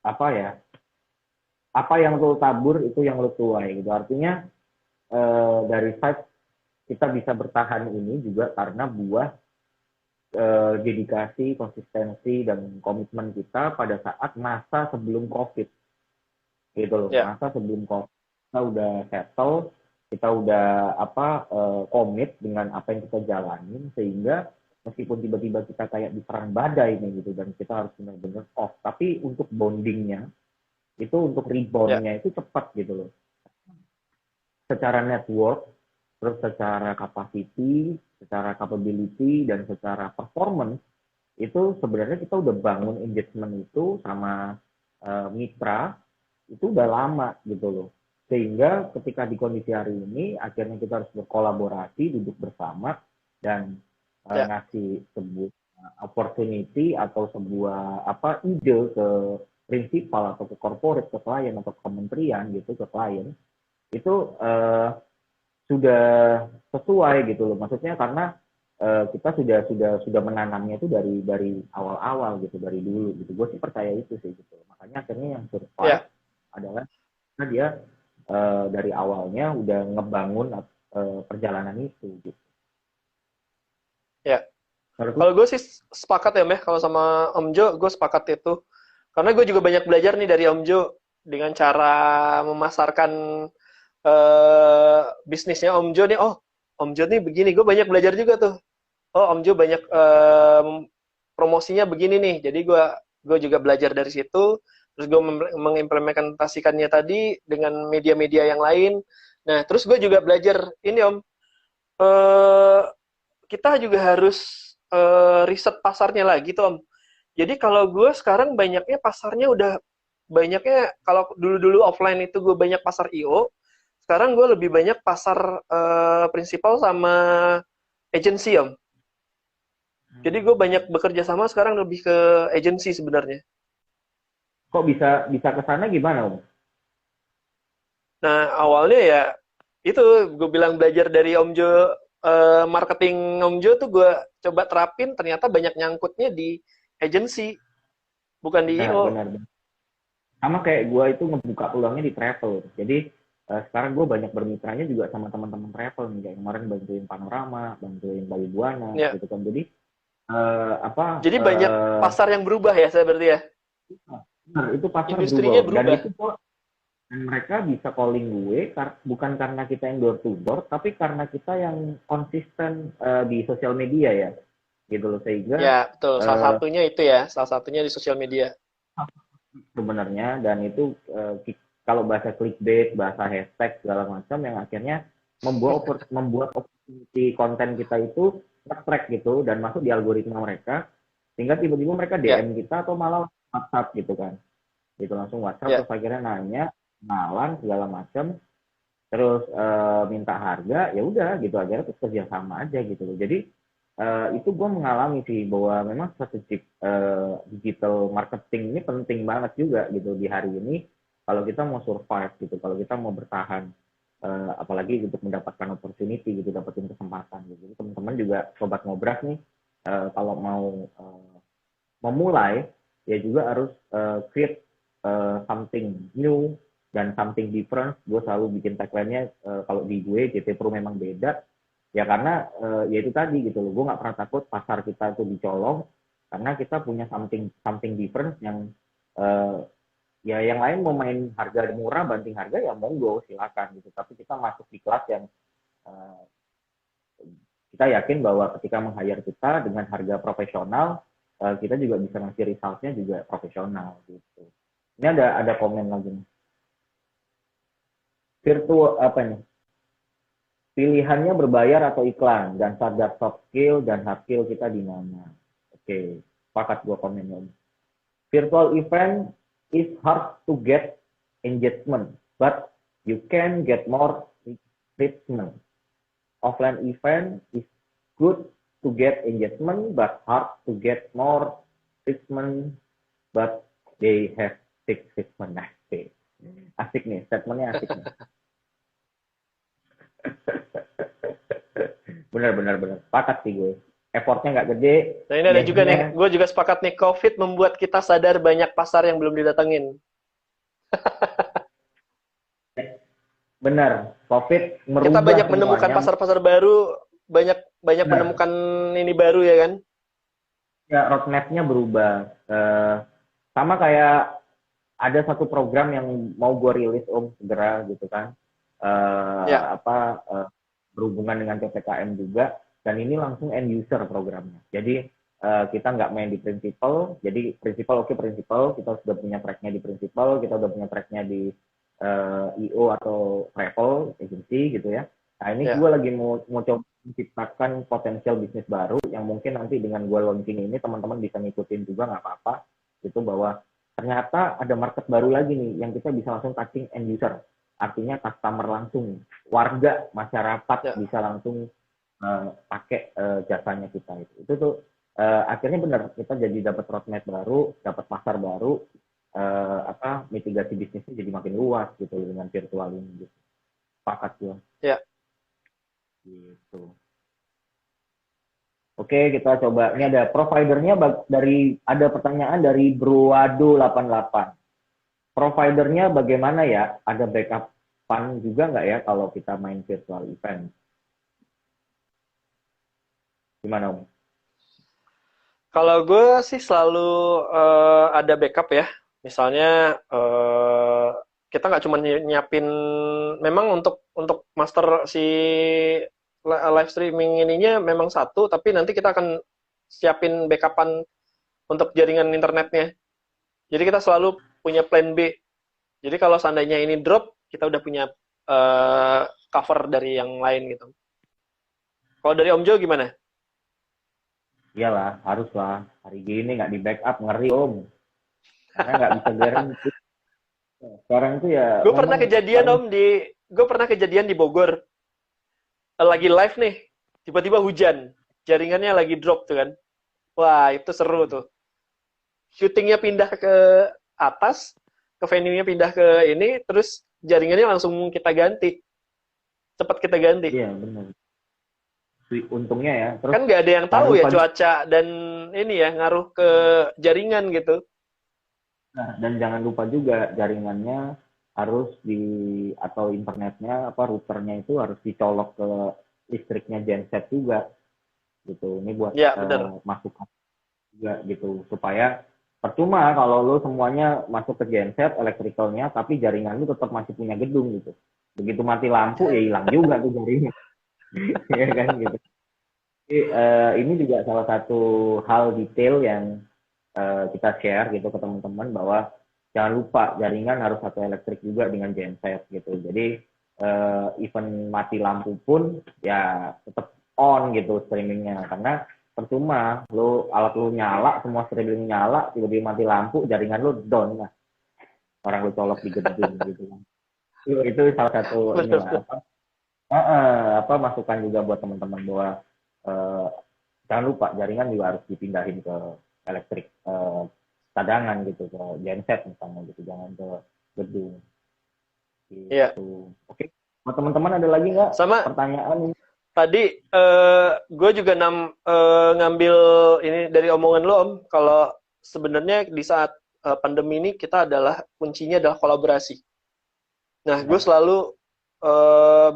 apa yang lo tabur itu yang lo tuai gitu. Artinya dari side kita bisa bertahan ini juga karena buah dedikasi, konsistensi dan komitmen kita pada saat masa sebelum COVID. Gitu loh. Yeah. Masa sebelum COVID kita udah settle, kita udah komit dengan apa yang kita jalanin, sehingga meskipun tiba-tiba kita kayak diserang badai nih gitu, dan kita harus benar-benar off, tapi untuk bondingnya itu, untuk reboundnya itu cepat gitu loh, secara network, terus secara capacity, secara capability, dan secara performance. Itu sebenarnya kita udah bangun engagement itu sama mitra itu udah lama gitu loh. Sehingga ketika di kondisi hari ini akhirnya kita harus berkolaborasi, duduk bersama, dan ngasih sebuah opportunity atau sebuah ide ke prinsipal atau ke corporate, ke klien atau ke kementerian gitu, ke klien itu sudah sesuai gitu loh. Maksudnya karena kita sudah menanamnya itu dari awal-awal gitu, dari dulu gitu. Gue sih percaya itu sih gitu. Makanya akhirnya yang survive adalah karena dia dari awalnya udah ngebangun perjalanan itu gitu. Ya. Kalau gue sih sepakat ya, Meh. Kalau sama Om Jo, gue sepakat itu. Karena gue juga banyak belajar nih dari Om Jo dengan cara memasarkan bisnisnya Om Jo nih. Oh, Om Jo nih begini. Gue banyak belajar juga tuh. Oh, Om Jo banyak promosinya begini nih. Jadi gue juga belajar dari situ. Terus gue mengimplementasikannya tadi dengan media-media yang lain. Nah, terus gue juga belajar ini Om, kita juga harus riset pasarnya lagi tuh Om. Jadi kalau gue sekarang banyaknya pasarnya udah banyaknya, kalau dulu-dulu offline itu gue banyak pasar IO, sekarang gue lebih banyak pasar prinsipal sama agency Om. Jadi gue banyak bekerja sama sekarang lebih ke agency sebenarnya. Kok bisa ke sana gimana Om? Nah, awalnya ya itu gue bilang belajar dari Om Jo, marketing Om Jo tuh gue coba terapin, ternyata banyak nyangkutnya di agency, bukan di IO. Benar. Sama kayak gue itu ngebuka peluangnya di travel. Jadi sekarang gue banyak bermitranya juga sama teman-teman travel nih. Kayak kemarin bantuin Panorama, bantuin Bali Buana, gitu kan. Jadi Jadi banyak pasar yang berubah ya, saya berarti ya. Nah, itu pasar industrinya berubah. Dan mereka bisa calling gue bukan karena kita yang door to door, tapi karena kita yang konsisten di sosial media ya, gitu loh. Sehingga ya betul, salah satunya itu ya, salah satunya di sosial media sebenarnya. Dan itu kalau bahasa clickbait, bahasa hashtag segala macam, yang akhirnya membuat opportunity konten kita itu track gitu dan masuk di algoritma mereka, sehingga tiba-tiba mereka Ya, DM kita atau malah WhatsApp gitu kan, gitu langsung WhatsApp ya. terus akhirnya nanya kenalan segala macam, terus minta harga, ya udah gitu aja, terus kerja sama aja gitu loh. Jadi itu gue mengalami sih bahwa memang strategi digital marketing ini penting banget juga gitu di hari ini kalau kita mau survive gitu, kalau kita mau bertahan, apalagi untuk mendapatkan opportunity gitu, dapetin kesempatan gitu. Jadi teman-teman juga sobat ngobras nih, kalau mau memulai ya juga harus create something new dan something different. Gue selalu bikin tagline-nya, kalau di gue GT Pro memang beda ya, karena ya itu tadi gitu loh, gue nggak pernah takut pasar kita itu dicolong karena kita punya something something different yang ya yang lain mau main harga murah banting harga ya monggo silakan gitu, tapi kita masuk di kelas yang eh, kita yakin bahwa ketika meng-hire kita dengan harga profesional, kita juga bisa ngasih resultnya juga profesional gitu. Ini ada komen lagi nih. Virtual apa nih? Pilihannya berbayar atau iklan, dan sadar soft skill dan hard skill kita di mana? Oke, sepakat gua komennya. Virtual event is hard to get engagement, but you can get more treatment. Offline event is good to get engagement, but hard to get more treatment, but they have six treatment. Asik. Asik nih, statementnya asik nih. Benar, sepakat sih gue. Effortnya nggak gede, Nah, ini ada juga nih, gainnya gue juga sepakat nih, COVID membuat kita sadar banyak pasar yang belum didatengin. benar. COVID Kita merubah banyak menemukan semuanya. pasar-pasar baru, banyak banyak Benar. menemukan ini baru ya kan? Ya, roadmap-nya berubah. Sama kayak ada satu program yang mau gue rilis segera gitu kan. Ya, Berhubungan dengan PPKM juga, dan ini langsung end user programnya. Jadi kita nggak main di prinsipal, jadi prinsipal prinsipal, kita sudah punya tracknya di prinsipal, kita udah punya tracknya di IO atau travel agency gitu ya. Nah ini ya, gue lagi mau coba menciptakan potensial bisnis baru yang mungkin nanti dengan gue launching ini teman-teman bisa ngikutin juga nggak apa-apa, itu bahwa ternyata ada market baru lagi nih yang kita bisa langsung touching end user, artinya customer langsung, warga masyarakat ya. bisa langsung pakai jasanya kita itu tuh akhirnya benar kita jadi dapat roadmap baru, dapat pasar baru, mitigasi bisnisnya jadi makin luas gitu dengan virtual ini gitu. Sepakat gue Ya. gitu. Oke, kita coba. Ini ada providernya ada pertanyaan dari Broado88. Providernya bagaimana ya? Ada backupan juga nggak ya kalau kita main virtual event? Gimana, Om? Kalau gue sih selalu ada backup ya. Misalnya kita nggak cuma nyiapin, memang untuk master si live streaming ininya memang satu, tapi nanti kita akan siapin backupan untuk jaringan internetnya. Jadi kita selalu punya plan B. Jadi kalau seandainya ini drop, kita udah punya cover dari yang lain gitu. Kalau dari Om Jo gimana? Iyalah, haruslah. Hari gini nggak di backup, ngeri, Om. Karena nggak bisa guarantee. Sekarang itu ya Gue pernah memang kejadian paling Om gue pernah kejadian di Bogor. Lagi live nih, tiba-tiba hujan, jaringannya lagi drop tuh kan. Wah, itu seru tuh. Syutingnya pindah ke atas, ke venue-nya pindah ke ini, terus jaringannya langsung kita ganti. Cepat kita ganti. iya benar. Untungnya ya. Terus Kan nggak ada yang tahu ya lupa, cuaca dan ini ya, ngaruh ke jaringan gitu. dan jangan lupa juga jaringannya harus atau internetnya routernya itu harus dicolok ke listriknya genset juga gitu. Ini buat Ya, benar. masukan juga gitu, supaya percuma kalau lo semuanya masuk ke genset elektrikalnya tapi jaringan lu tetap masih punya gedung gitu, begitu mati lampu ya hilang juga tuh jaringan. Ya kan gitu. Jadi, ini juga salah satu hal detail yang kita share gitu ke teman-teman, bahwa jangan lupa jaringan harus satu elektrik juga dengan genset gitu. Jadi even mati lampu pun ya tetap on gitu streamingnya, karena percuma lo alat lo nyala, semua streaming nyala, tiba-tiba mati lampu, jaringan lo down. Nah, orang lo colok di gedung gitu kan. Itu salah satu Bener, inilah apa masukan juga buat teman-teman bahwa eh, jangan lupa jaringan juga harus dipindahin ke elektrik cadangan gitu, ke genset misalnya gitu, jangan ke gedung Iya. gitu. Oke, buat teman-teman ada lagi nggak Sama pertanyaan ini? tadi gue juga ngambil ini dari omongan lo Om, kalau sebenarnya di saat pandemi ini kita adalah kuncinya adalah kolaborasi. Nah, gue Ya, selalu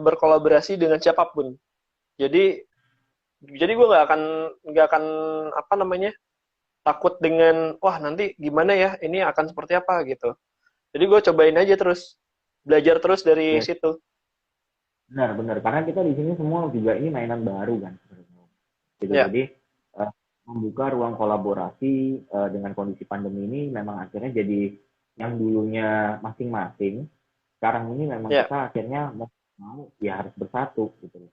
berkolaborasi dengan siapapun. Jadi gue nggak akan apa namanya takut dengan wah nanti gimana ya ini akan seperti apa gitu. Jadi gue cobain aja terus belajar terus dari ya, situ. benar-benar karena kita di sini semua juga ini mainan baru kan sebenarnya. Gitu. Ya, Jadi membuka ruang kolaborasi dengan kondisi pandemi ini memang akhirnya jadi yang dulunya masing-masing, sekarang ini memang ya, kita akhirnya mau ya harus bersatu gitu.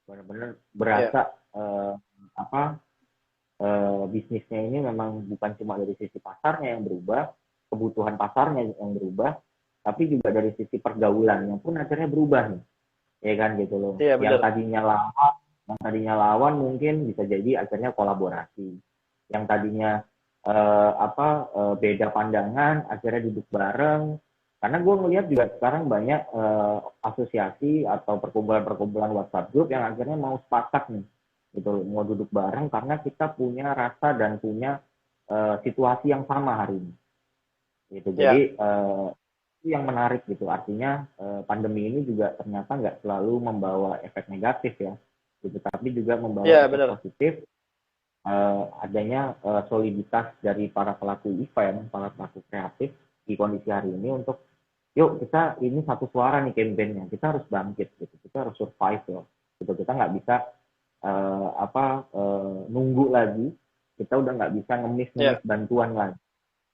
Benar-benar ya, berasa apa bisnisnya ini memang bukan cuma dari sisi pasarnya yang berubah, kebutuhan pasarnya yang berubah, tapi juga dari sisi pergaulannya pun akhirnya berubah nih, ya kan gitu loh. iya benar. Yang tadinya lawan mungkin bisa jadi akhirnya kolaborasi. Yang tadinya beda pandangan akhirnya duduk bareng. Karena gue ngelihat juga sekarang banyak asosiasi atau perkumpulan-perkumpulan WhatsApp group yang akhirnya mau sepakat nih gitu mau duduk bareng karena kita punya rasa dan punya situasi yang sama hari ini gitu. Jadi Ya, itu yang menarik gitu, artinya pandemi ini juga ternyata nggak selalu membawa efek negatif ya gitu, tapi juga membawa ya efek benar. positif, adanya soliditas dari para pelaku event, para pelaku kreatif di kondisi hari ini untuk yuk kita ini satu suara nih campaignnya, kita harus bangkit gitu, kita harus survive loh gitu, kita nggak bisa nunggu lagi, kita udah nggak bisa ngemis Ya, bantuan lagi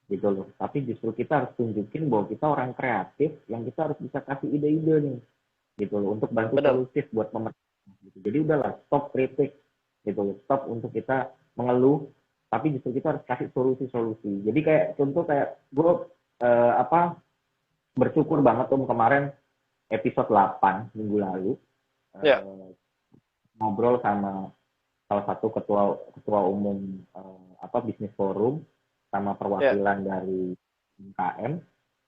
gitu loh, tapi justru kita harus tunjukin bahwa kita orang kreatif yang kita harus bisa kasih ide-ide nih gitu loh untuk bantu benar. solutif buat pemerintah gitu. Jadi udahlah stop kritik gitu loh, stop untuk kita mengeluh, tapi justru kita harus kasih solusi-solusi. Jadi kayak contoh kayak gue bersyukur banget om kemarin episode 8 minggu lalu Ya, eh, ngobrol sama salah satu ketua ketua umum bisnis forum sama ya, perwakilan dari UMKM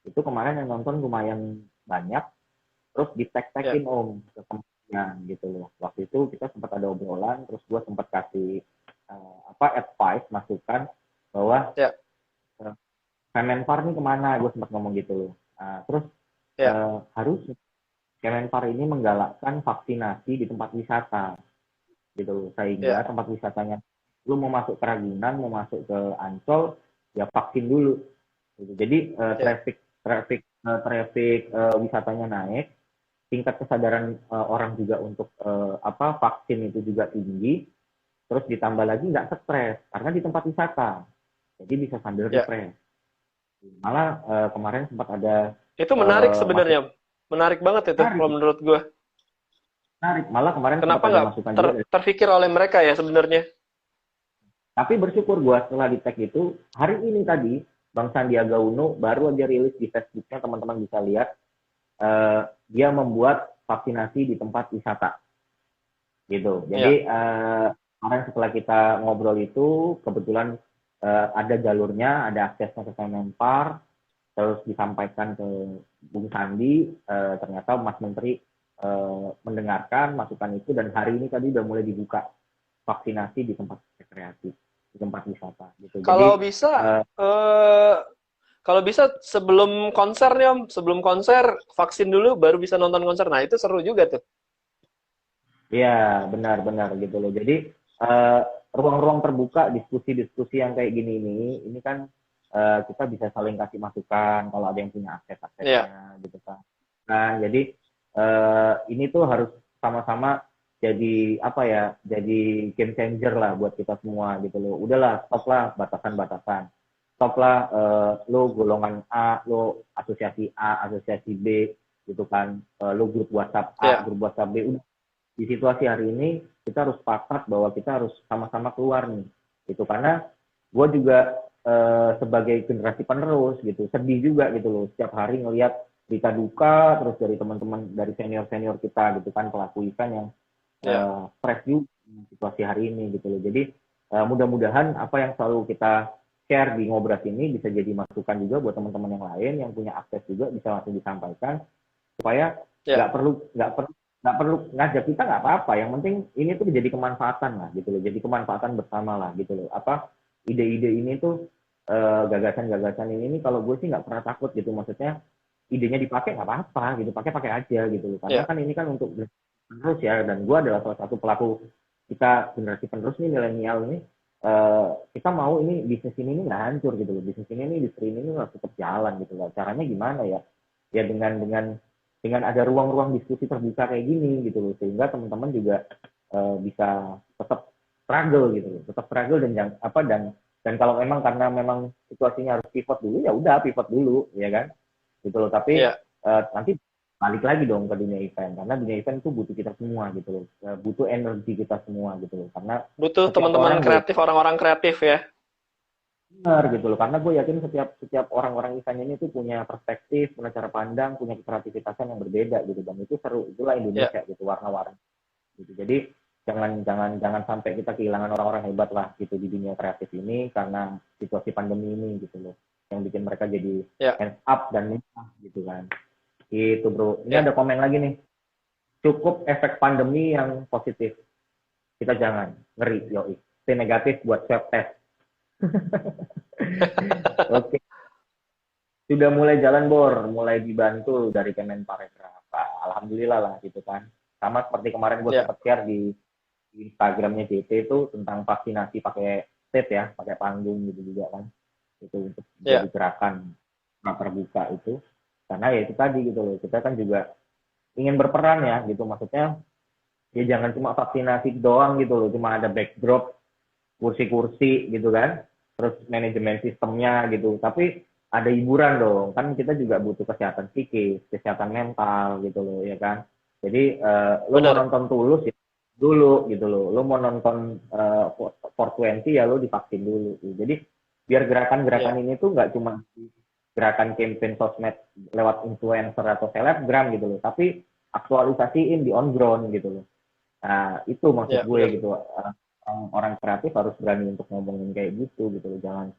itu kemarin yang nonton lumayan banyak, terus di ya, tag-tagin om ke kementerian gitu loh. Waktu itu kita sempat ada obrolan, terus gue sempat kasih advice masukan bahwa ya, Kemenpar ini kemana, gue sempat ngomong gitu loh. Terus ya, harus Kemenpar ini menggalakkan vaksinasi di tempat wisata gitu, ya, sehingga tempat wisatanya lu mau masuk ke Ragunan, mau masuk ke Ancol ya vaksin dulu gitu. Jadi ya, traffic wisatanya naik, tingkat kesadaran orang juga untuk vaksin itu juga tinggi, terus ditambah lagi nggak stres karena di tempat wisata jadi bisa sambil ya. refresh. Malah kemarin sempat ada Itu menarik masuk sebenarnya. Menarik banget itu menarik, kalau menurut gue. menarik, malah kemarin sempat Kenapa ada nggak masukan juga dari, terpikir oleh mereka ya sebenarnya? tapi bersyukur gua setelah di tag itu hari ini tadi Bang Sandiaga Uno baru aja rilis di Facebooknya, teman-teman bisa lihat dia membuat vaksinasi di tempat wisata gitu. Ya, Jadi kemarin setelah kita ngobrol itu kebetulan ada jalurnya, ada aksesnya ke Kemenpar, terus disampaikan ke Bung Sandi, ternyata Mas Menteri mendengarkan masukan itu dan hari ini tadi udah mulai dibuka vaksinasi di tempat rekreasi, di tempat wisata gitu. kalau Jadi bisa, kalau bisa sebelum konser nih Om, sebelum konser vaksin dulu baru bisa nonton konser. Nah itu seru juga tuh. ya benar-benar gitu loh. Jadi eh, ruang-ruang terbuka, diskusi-diskusi yang kayak gini ini kan kita bisa saling kasih masukan kalau ada yang punya Iya, akses-aksesnya gitu kan. Nah, jadi ini tuh harus sama-sama jadi apa ya? Jadi game changer lah buat kita semua gitu loh. Udahlah, stop lah batasan-batasan. Stop lah lo golongan A, lo asosiasi A, asosiasi B gitu kan. Lo grup WhatsApp A, iya, grup WhatsApp B, di situasi hari ini kita harus sepakat bahwa kita harus sama-sama keluar nih gitu, karena gue juga sebagai generasi penerus gitu sedih juga gitu loh setiap hari ngelihat berita duka terus dari teman-teman dari senior kita gitu kan, pelaku event yang stres juga dengan situasi hari ini gitu loh. Jadi mudah-mudahan apa yang selalu kita share di Ngobras ini bisa jadi masukan juga buat teman-teman yang lain yang punya akses juga bisa langsung disampaikan, supaya nggak perlu ngajak kita, nggak apa-apa, yang penting ini tuh jadi kemanfaatan lah gitu loh, jadi kemanfaatan bersama lah gitu loh. Apa ide-ide ini tuh gagasan-gagasan ini kalau gue sih nggak pernah takut gitu, maksudnya idenya dipakai nggak apa-apa gitu, pakai aja gitu loh, karena kan ini kan untuk penerus ya, dan gue adalah salah satu pelaku kita generasi penerus nih, milenial nih. Kita mau ini bisnis ini nggak hancur gitu loh, bisnis ini industri ini harus tetap jalan gitu loh. Caranya gimana ya dengan ada ruang-ruang diskusi terbuka kayak gini gitu loh, sehingga teman-teman juga bisa tetap struggle gitu loh, tetap struggle dan kalau memang karena memang situasinya harus pivot dulu, ya udah pivot dulu ya kan gitu loh. Tapi nanti balik lagi dong ke dunia event, karena dunia event itu butuh kita semua gitu loh, butuh energi kita semua gitu loh, karena butuh teman-teman kreatif, orang-orang kreatif ya. Benar gitu loh, karena gue yakin setiap orang-orang event ini tuh punya perspektif, punya cara pandang, punya kreativitasan yang berbeda gitu, dan itu seru, itulah Indonesia gitu, warna-warni gitu. Jadi jangan sampai kita kehilangan orang-orang hebat lah gitu di dunia kreatif ini karena situasi pandemi ini gitu loh, yang bikin mereka jadi hands up dan menyerah gitu kan. Gitu bro. Ini ada komen lagi nih, cukup efek pandemi yang positif, kita jangan ngeri yoi, stay negatif buat swab test. Oke, sudah mulai jalan Bor, mulai dibantu dari Kemenparekraf. Alhamdulillah lah gitu kan. Sama seperti kemarin gue sempat share di Instagramnya JT itu tentang vaksinasi pakai state ya, pakai panggung gitu juga kan. Itu untuk jadi gerakan terbuka itu. Karena ya itu tadi gitu loh, kita kan juga ingin berperan ya gitu, maksudnya ya jangan cuma vaksinasi doang gitu loh, cuma ada backdrop kursi-kursi gitu kan, terus manajemen sistemnya gitu, tapi ada hiburan dong, kan kita juga butuh kesehatan psikis, kesehatan mental gitu loh ya kan. Jadi lo mau nonton Tulus ya dulu gitu loh, lo mau nonton 420 ya lo divaksin dulu gitu. Jadi biar gerakan-gerakan ini tuh nggak cuma gerakan campaign sosmed lewat influencer atau selebgram gitu loh, tapi aktualisasiin di on ground gitu loh. Nah itu maksud gue gitu, orang kreatif harus berani untuk ngomongin kayak gitu gitu loh, jangan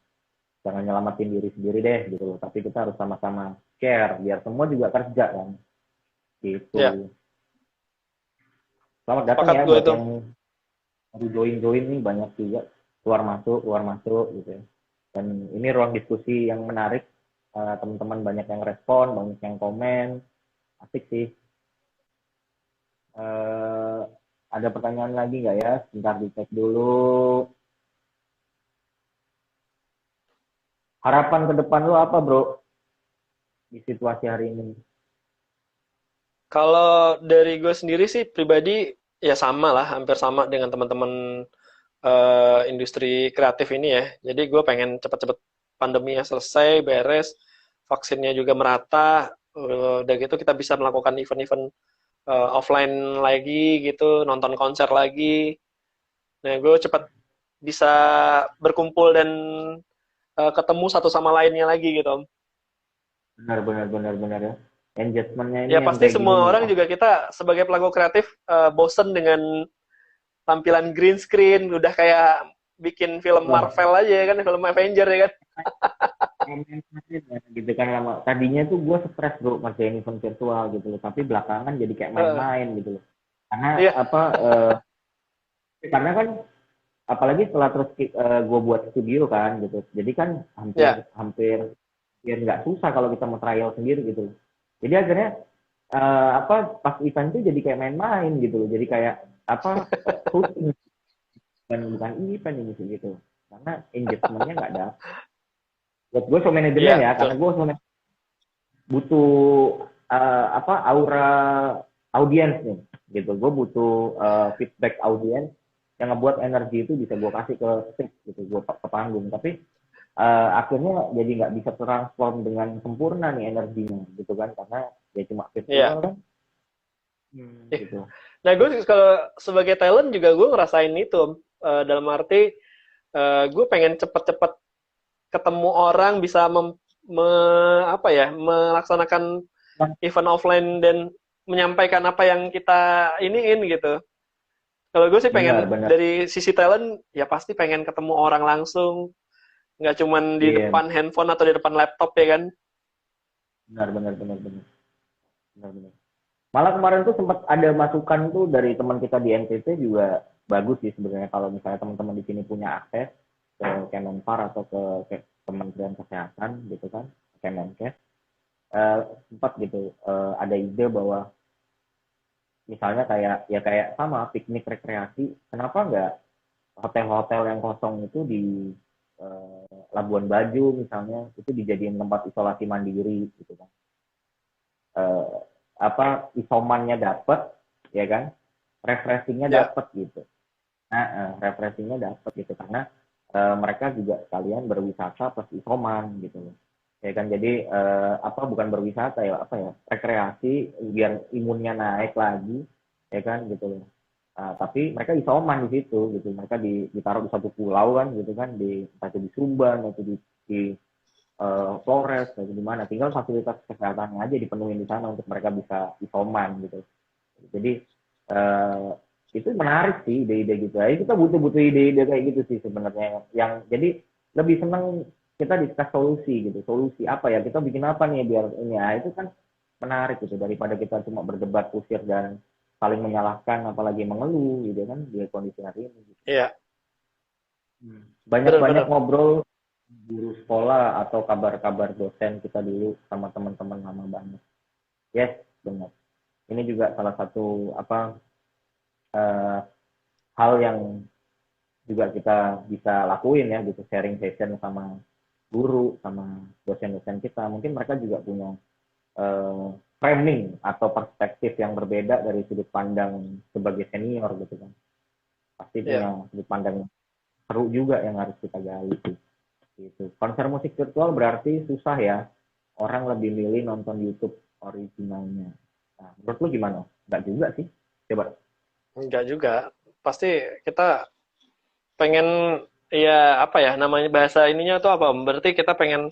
nyelamatin diri sendiri deh gitu loh, tapi kita harus sama-sama share biar semua juga kerja kan gitu. Selamat datang ya buat yang baru join nih, banyak juga keluar masuk gitu ya. Dan ini ruang diskusi yang menarik, teman-teman banyak yang respon, banyak yang komen, asik sih. Ada pertanyaan lagi nggak ya? Sebentar dicek dulu. Harapan ke depan lo apa bro di situasi hari ini? Kalau dari gue sendiri sih pribadi ya sama lah, hampir sama dengan teman-teman industri kreatif ini ya. Jadi gue pengen cepet-cepet pandeminya selesai, beres, vaksinnya juga merata, udah gitu kita bisa melakukan event-event offline lagi gitu, nonton konser lagi. Nah gue cepet bisa berkumpul dan ketemu satu sama lainnya lagi gitu. Benar ya. Engagementnya ini ya pasti semua orang juga, kita sebagai pelaku kreatif bosen dengan tampilan green screen, udah kayak bikin film Marvel aja ya kan, film Avenger ya kan. Gitu kan, lama tadinya tuh gue stres bro ngerjain event virtual gitu loh, tapi belakangan jadi kayak main-main gitu loh, karena karena kan apalagi setelah terus gue buat studio kan gitu, jadi kan hampir nggak susah kalau kita mau trial sendiri gitu loh. Jadi akhirnya pas event itu jadi kayak main-main gitu loh, jadi kayak syuting bukan event ini sih gitu, karena engagementnya nggak ada. Buat gue show manajemen ya, karena gue butuh aura audiens nih gitu, gue butuh feedback audiens yang ngebuat energi itu bisa gue kasih ke stage gitu, gue ke panggung, tapi akhirnya jadi nggak bisa transform dengan sempurna nih energinya gitu kan, karena ya cuma virtual kan gitu. Nah, gue kalau sebagai talent juga gue ngerasain itu, Om. Dalam arti gue pengen cepet-cepet ketemu orang, bisa apa ya, melaksanakan event offline dan menyampaikan apa yang kita iniin gitu. Kalau gue sih pengen Benar. dari sisi talent ya pasti pengen ketemu orang langsung, nggak cuman di Iya, depan handphone atau di depan laptop ya kan. benar. Malah kemarin tuh sempat ada masukan tuh dari teman kita di NTT juga bagus sih sebenarnya kalau misalnya teman-teman di sini punya akses ke Kemenpar atau ke Kementerian Kesehatan gitu kan, Kemenkes, eh, sempat gitu ada ide bahwa misalnya kayak sama piknik rekreasi, kenapa nggak hotel-hotel yang kosong itu di Labuan Bajo misalnya itu dijadiin tempat isolasi mandiri gitu kan. Eh, Isomannya dapat ya kan, refreshingnya Ya, dapat gitu. Refreshingnya dapat gitu karena mereka juga sekalian berwisata plus isoman gitu loh ya kan. Jadi bukan berwisata ya, rekreasi biar imunnya naik lagi ya kan gitu loh. Tapi mereka isoman di situ gitu, mereka ditaruh di satu pulau kan gitu kan, di entah itu di Sumban atau di Flores atau di mana, tinggal fasilitas kesehatannya aja dipenuhi di sana untuk mereka bisa isoman gitu. Jadi uh, itu menarik sih ide-ide gitu. Kita butuh ide-ide kayak gitu sih sebenarnya. Yang jadi lebih senang kita diskus solusi gitu. Solusi apa ya? Kita bikin apa nih biar ini ya? Itu kan menarik gitu daripada kita cuma berdebat kusir dan saling menyalahkan apalagi mengeluh gitu kan di kondisi hari ini. Gitu. iya, Banyak-banyak benar-benar. ngobrol guru sekolah atau kabar-kabar dosen kita dulu sama teman-teman lama banget. Yes, benar. Ini juga salah satu uh, hal yang juga kita bisa lakuin ya gitu, sharing session sama guru sama dosen-dosen kita. Mungkin mereka juga punya framing atau perspektif yang berbeda dari sudut pandang sebagai senior gitu kan. Pasti Iya. punya sudut pandang seru juga yang harus kita gali sih. Gitu. Konser musik virtual berarti susah ya. Orang lebih milih nonton YouTube originalnya. Nah, menurut lu gimana? Enggak juga sih. Coba. Enggak juga. Pasti kita pengen ya apa ya namanya bahasa ininya tuh apa? Berarti kita pengen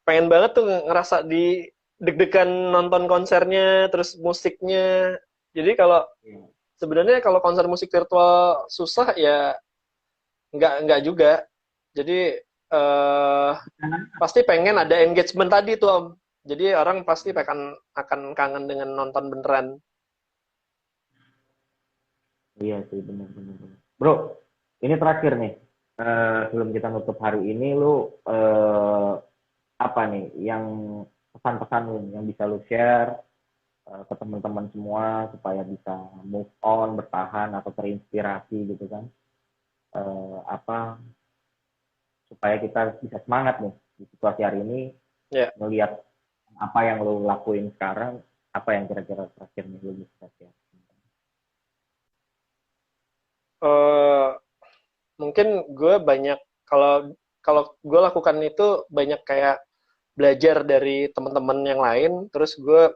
pengen banget tuh ngerasa di deg-degan nonton konsernya, terus musiknya. Jadi kalau sebenarnya kalau konser musik virtual susah ya nggak juga. Jadi eh pasti pengen ada engagement tadi tuh Om. Jadi orang pasti akan kangen dengan nonton beneran. Iya sih, benar. Bro, ini terakhir nih. Sebelum kita nutup hari ini, lu apa nih yang pesan-pesan lu yang bisa lu share ke teman-teman semua supaya bisa move on, bertahan atau terinspirasi gitu kan? Apa supaya kita bisa semangat nih di situasi hari ini, Ya, melihat apa yang lu lakuin sekarang, apa yang kira-kira terakhir nih lu bisa share? eh mungkin gue banyak kalau kalau gue lakukan itu banyak kayak belajar dari teman-teman yang lain, terus gue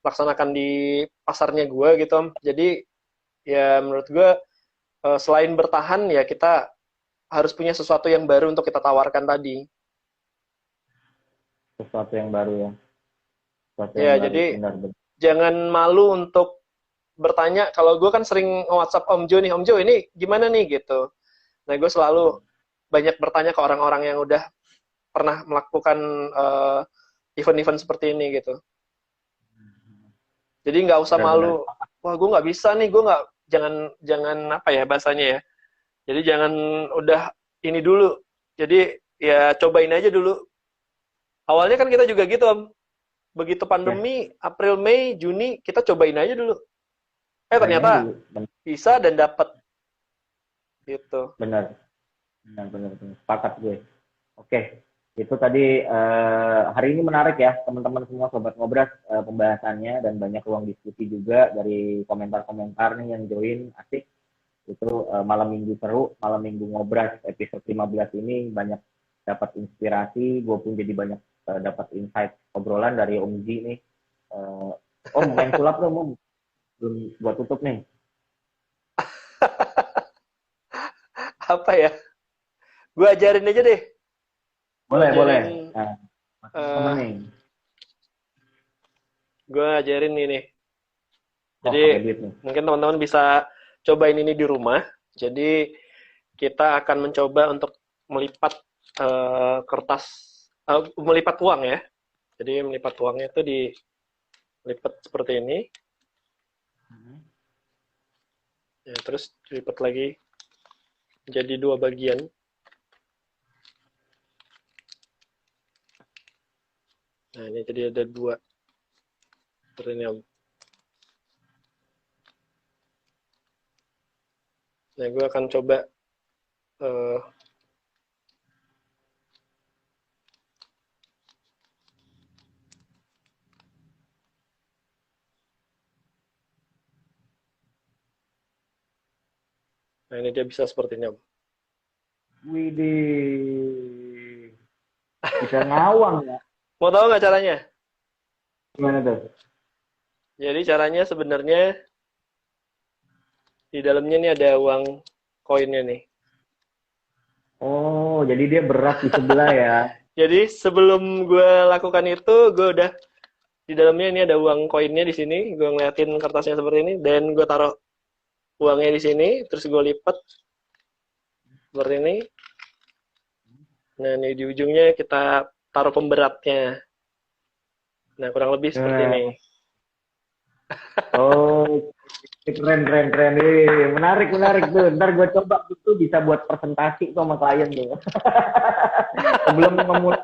laksanakan di pasarnya gue gitu Om. Jadi ya menurut gue selain bertahan ya kita harus punya sesuatu yang baru untuk kita tawarkan tadi. Sesuatu yang baru ya, sesuatu yang Ya baru, jadi benar-benar. jangan malu untuk bertanya. Kalau gue kan sering WhatsApp Om Jo nih, Om Jo ini gimana nih gitu. Nah gue selalu banyak bertanya ke orang-orang yang udah pernah melakukan event-event seperti ini gitu. Jadi nggak usah Benar-benar. malu. Wah gue nggak bisa nih, gue nggak jangan jangan apa ya bahasanya ya. Jadi jangan udah ini dulu. Jadi ya cobain aja dulu. Awalnya kan kita juga gitu Om. Begitu Ya, pandemi April Mei Juni kita cobain aja dulu. cobain aja Ternyata dulu. bisa dan dapat gitu. Benar, benar. Sepakat gue. Oke, itu tadi hari ini menarik ya teman-teman semua sobat ngobras, pembahasannya dan banyak ruang diskusi juga dari komentar-komentar nih yang join, asik. Itu malam minggu seru, malam minggu ngobras episode 15 ini banyak dapat inspirasi, gue pun jadi banyak dapat insight obrolan dari Om Ji nih. Om main sulap dong Om. buat tutup nih. Apa ya? Gue ajarin aja deh. Boleh, boleh. Ajarin, Nah, teman eh nih. gue ajarin ini. Oh, Jadi pakai duit nih. mungkin teman-teman bisa cobain ini di rumah. Jadi kita akan mencoba untuk melipat kertas, melipat uang ya. Jadi melipat uangnya itu dilipat seperti ini. Ya, terus dilipat lagi jadi 2 bagian. Nah, ini jadi ada 2 seperti ini, Om. Nah, gue akan coba eh, nah ini dia bisa seperti ini, Om. Widih. Bisa ngawang ya. Mau tahu nggak caranya? Gimana tuh? Jadi caranya sebenarnya di dalamnya ini ada uang koinnya nih. Oh, jadi dia berat di sebelah ya. Jadi sebelum gue lakukan itu, gue udah di dalamnya ini ada uang koinnya di sini. Gue ngeliatin kertasnya seperti ini, dan gue taruh uangnya di sini, terus gue lipat seperti ini. Nah, ini di ujungnya kita taruh pemberatnya. Nah, kurang lebih seperti ini. Oh, keren, keren, keren. Menarik, menarik tuh. Ntar gue coba itu bisa buat presentasi tuh sama klien tuh. Sebelum memulai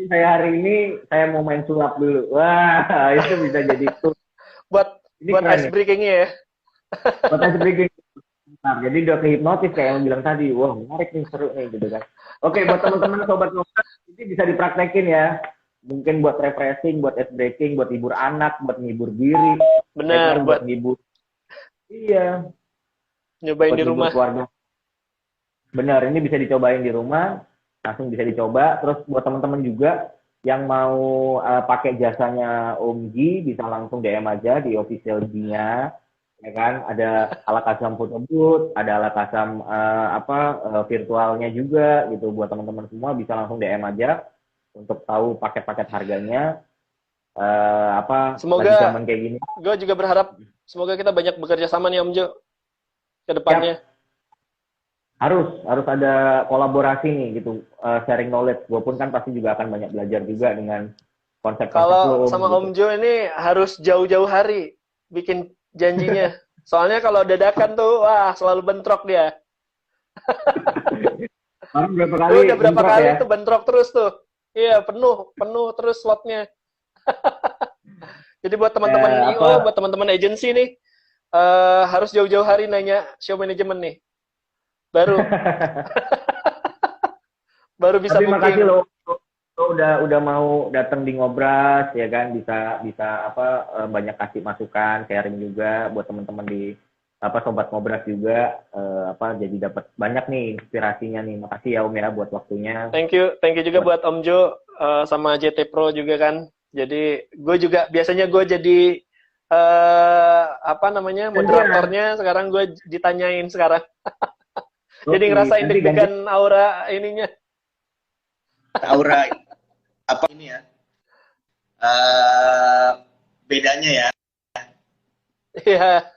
saya hari ini, saya mau main sulap dulu. Wah, itu bisa jadi tuh. Buat ice breakingnya ya. Buat ice breaking. Nah, jadi udah kehipnotis kayak yang bilang tadi. Wah, menarik nih, seru nih gitu kan. Oke, buat teman-teman sobat ngobrol, ini bisa dipraktekin ya. Mungkin buat refreshing, buat ice breaking, buat hibur anak, buat ngibur diri. Benar, buat ngibur. Iya. Nyobain buat di rumah. Keluarga. Benar, ini bisa dicobain di rumah, langsung bisa dicoba. Terus buat teman-teman juga yang mau pakai jasanya Om Ji, bisa langsung DM aja di official G-nya. Ya kan, ada ala kasam photo booth, ada ala kasam virtualnya juga gitu. Buat teman-teman semua bisa langsung DM aja untuk tahu paket-paket harganya. Semoga lagi zaman kayak gini. Gue juga berharap semoga kita banyak bekerja sama nih Om Jo ke depannya. Harus ada kolaborasi nih gitu, sharing knowledge. Gue pun kan pasti juga akan banyak belajar juga dengan konsep-konsep. Kalau sama gitu. Om Jo ini harus jauh-jauh hari bikin janjinya. Soalnya kalau dadakan tuh, wah selalu bentrok dia. Udah berapa kali tuh bentrok terus tuh. Iya, penuh terus slotnya. Jadi buat teman-teman IO, buat teman-teman agensi nih, harus jauh-jauh hari nanya show management nih. Baru bisa booking. Terima kasih lo udah mau datang di Ngobras ya kan, bisa banyak kasih masukan, sharing juga buat teman-teman di sobat Ngobras juga, jadi dapat banyak nih inspirasinya nih. Makasih ya Om ya buat waktunya. Thank you juga buat Om Jo sama JT Pro juga kan. Jadi gue juga biasanya gue jadi moderatornya, sekarang gue ditanyain sekarang. Jadi ngerasain deg-degan aura ininya. Aura apa ini ya? Bedanya ya. Iya.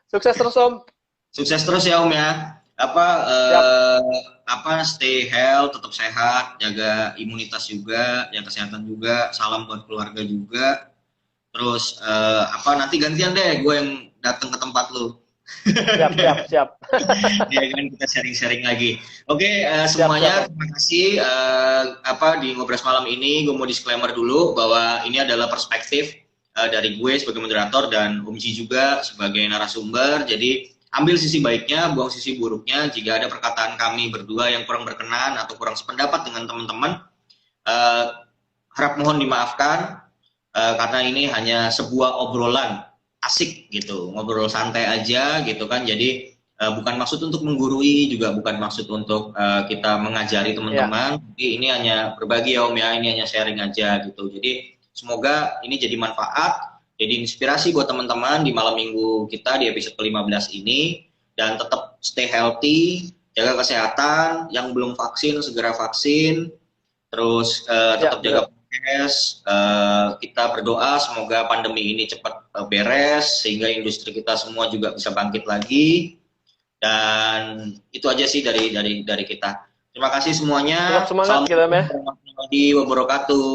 Sukses terus Om. Sukses terus ya Om ya. Stay health, tetap sehat, jaga imunitas juga, jaga kesehatan juga. Salam buat keluarga juga. Terus nanti gantian deh gue yang datang ke tempat lu. Siap. Ya kan, kita sharing-sharing lagi. Oke, semuanya siap. Terima kasih di Ngobras malam ini. Gue mau disclaimer dulu bahwa ini adalah perspektif dari gue sebagai moderator dan Om Ji juga sebagai narasumber. Jadi ambil sisi baiknya, buang sisi buruknya. Jika ada perkataan kami berdua yang kurang berkenan atau kurang sependapat dengan teman-teman, harap mohon dimaafkan karena ini hanya sebuah obrolan asik gitu, ngobrol santai aja gitu kan. Jadi bukan maksud untuk menggurui, juga bukan maksud untuk kita mengajari teman-teman. Tapi ini hanya berbagi ya Om ya, ini hanya sharing aja gitu. Jadi semoga ini jadi manfaat jadi inspirasi buat teman-teman di malam minggu kita di episode ke-15 ini. Dan tetap stay healthy, jaga kesehatan, yang belum vaksin segera vaksin, terus tetap jaga prokes. Kita berdoa semoga pandemi ini cepat beres sehingga industri kita semua juga bisa bangkit lagi. Dan itu aja sih dari kita. Terima kasih semuanya. Tetap semangat kita, Assalamualaikum warahmatullahi wabarakatuh.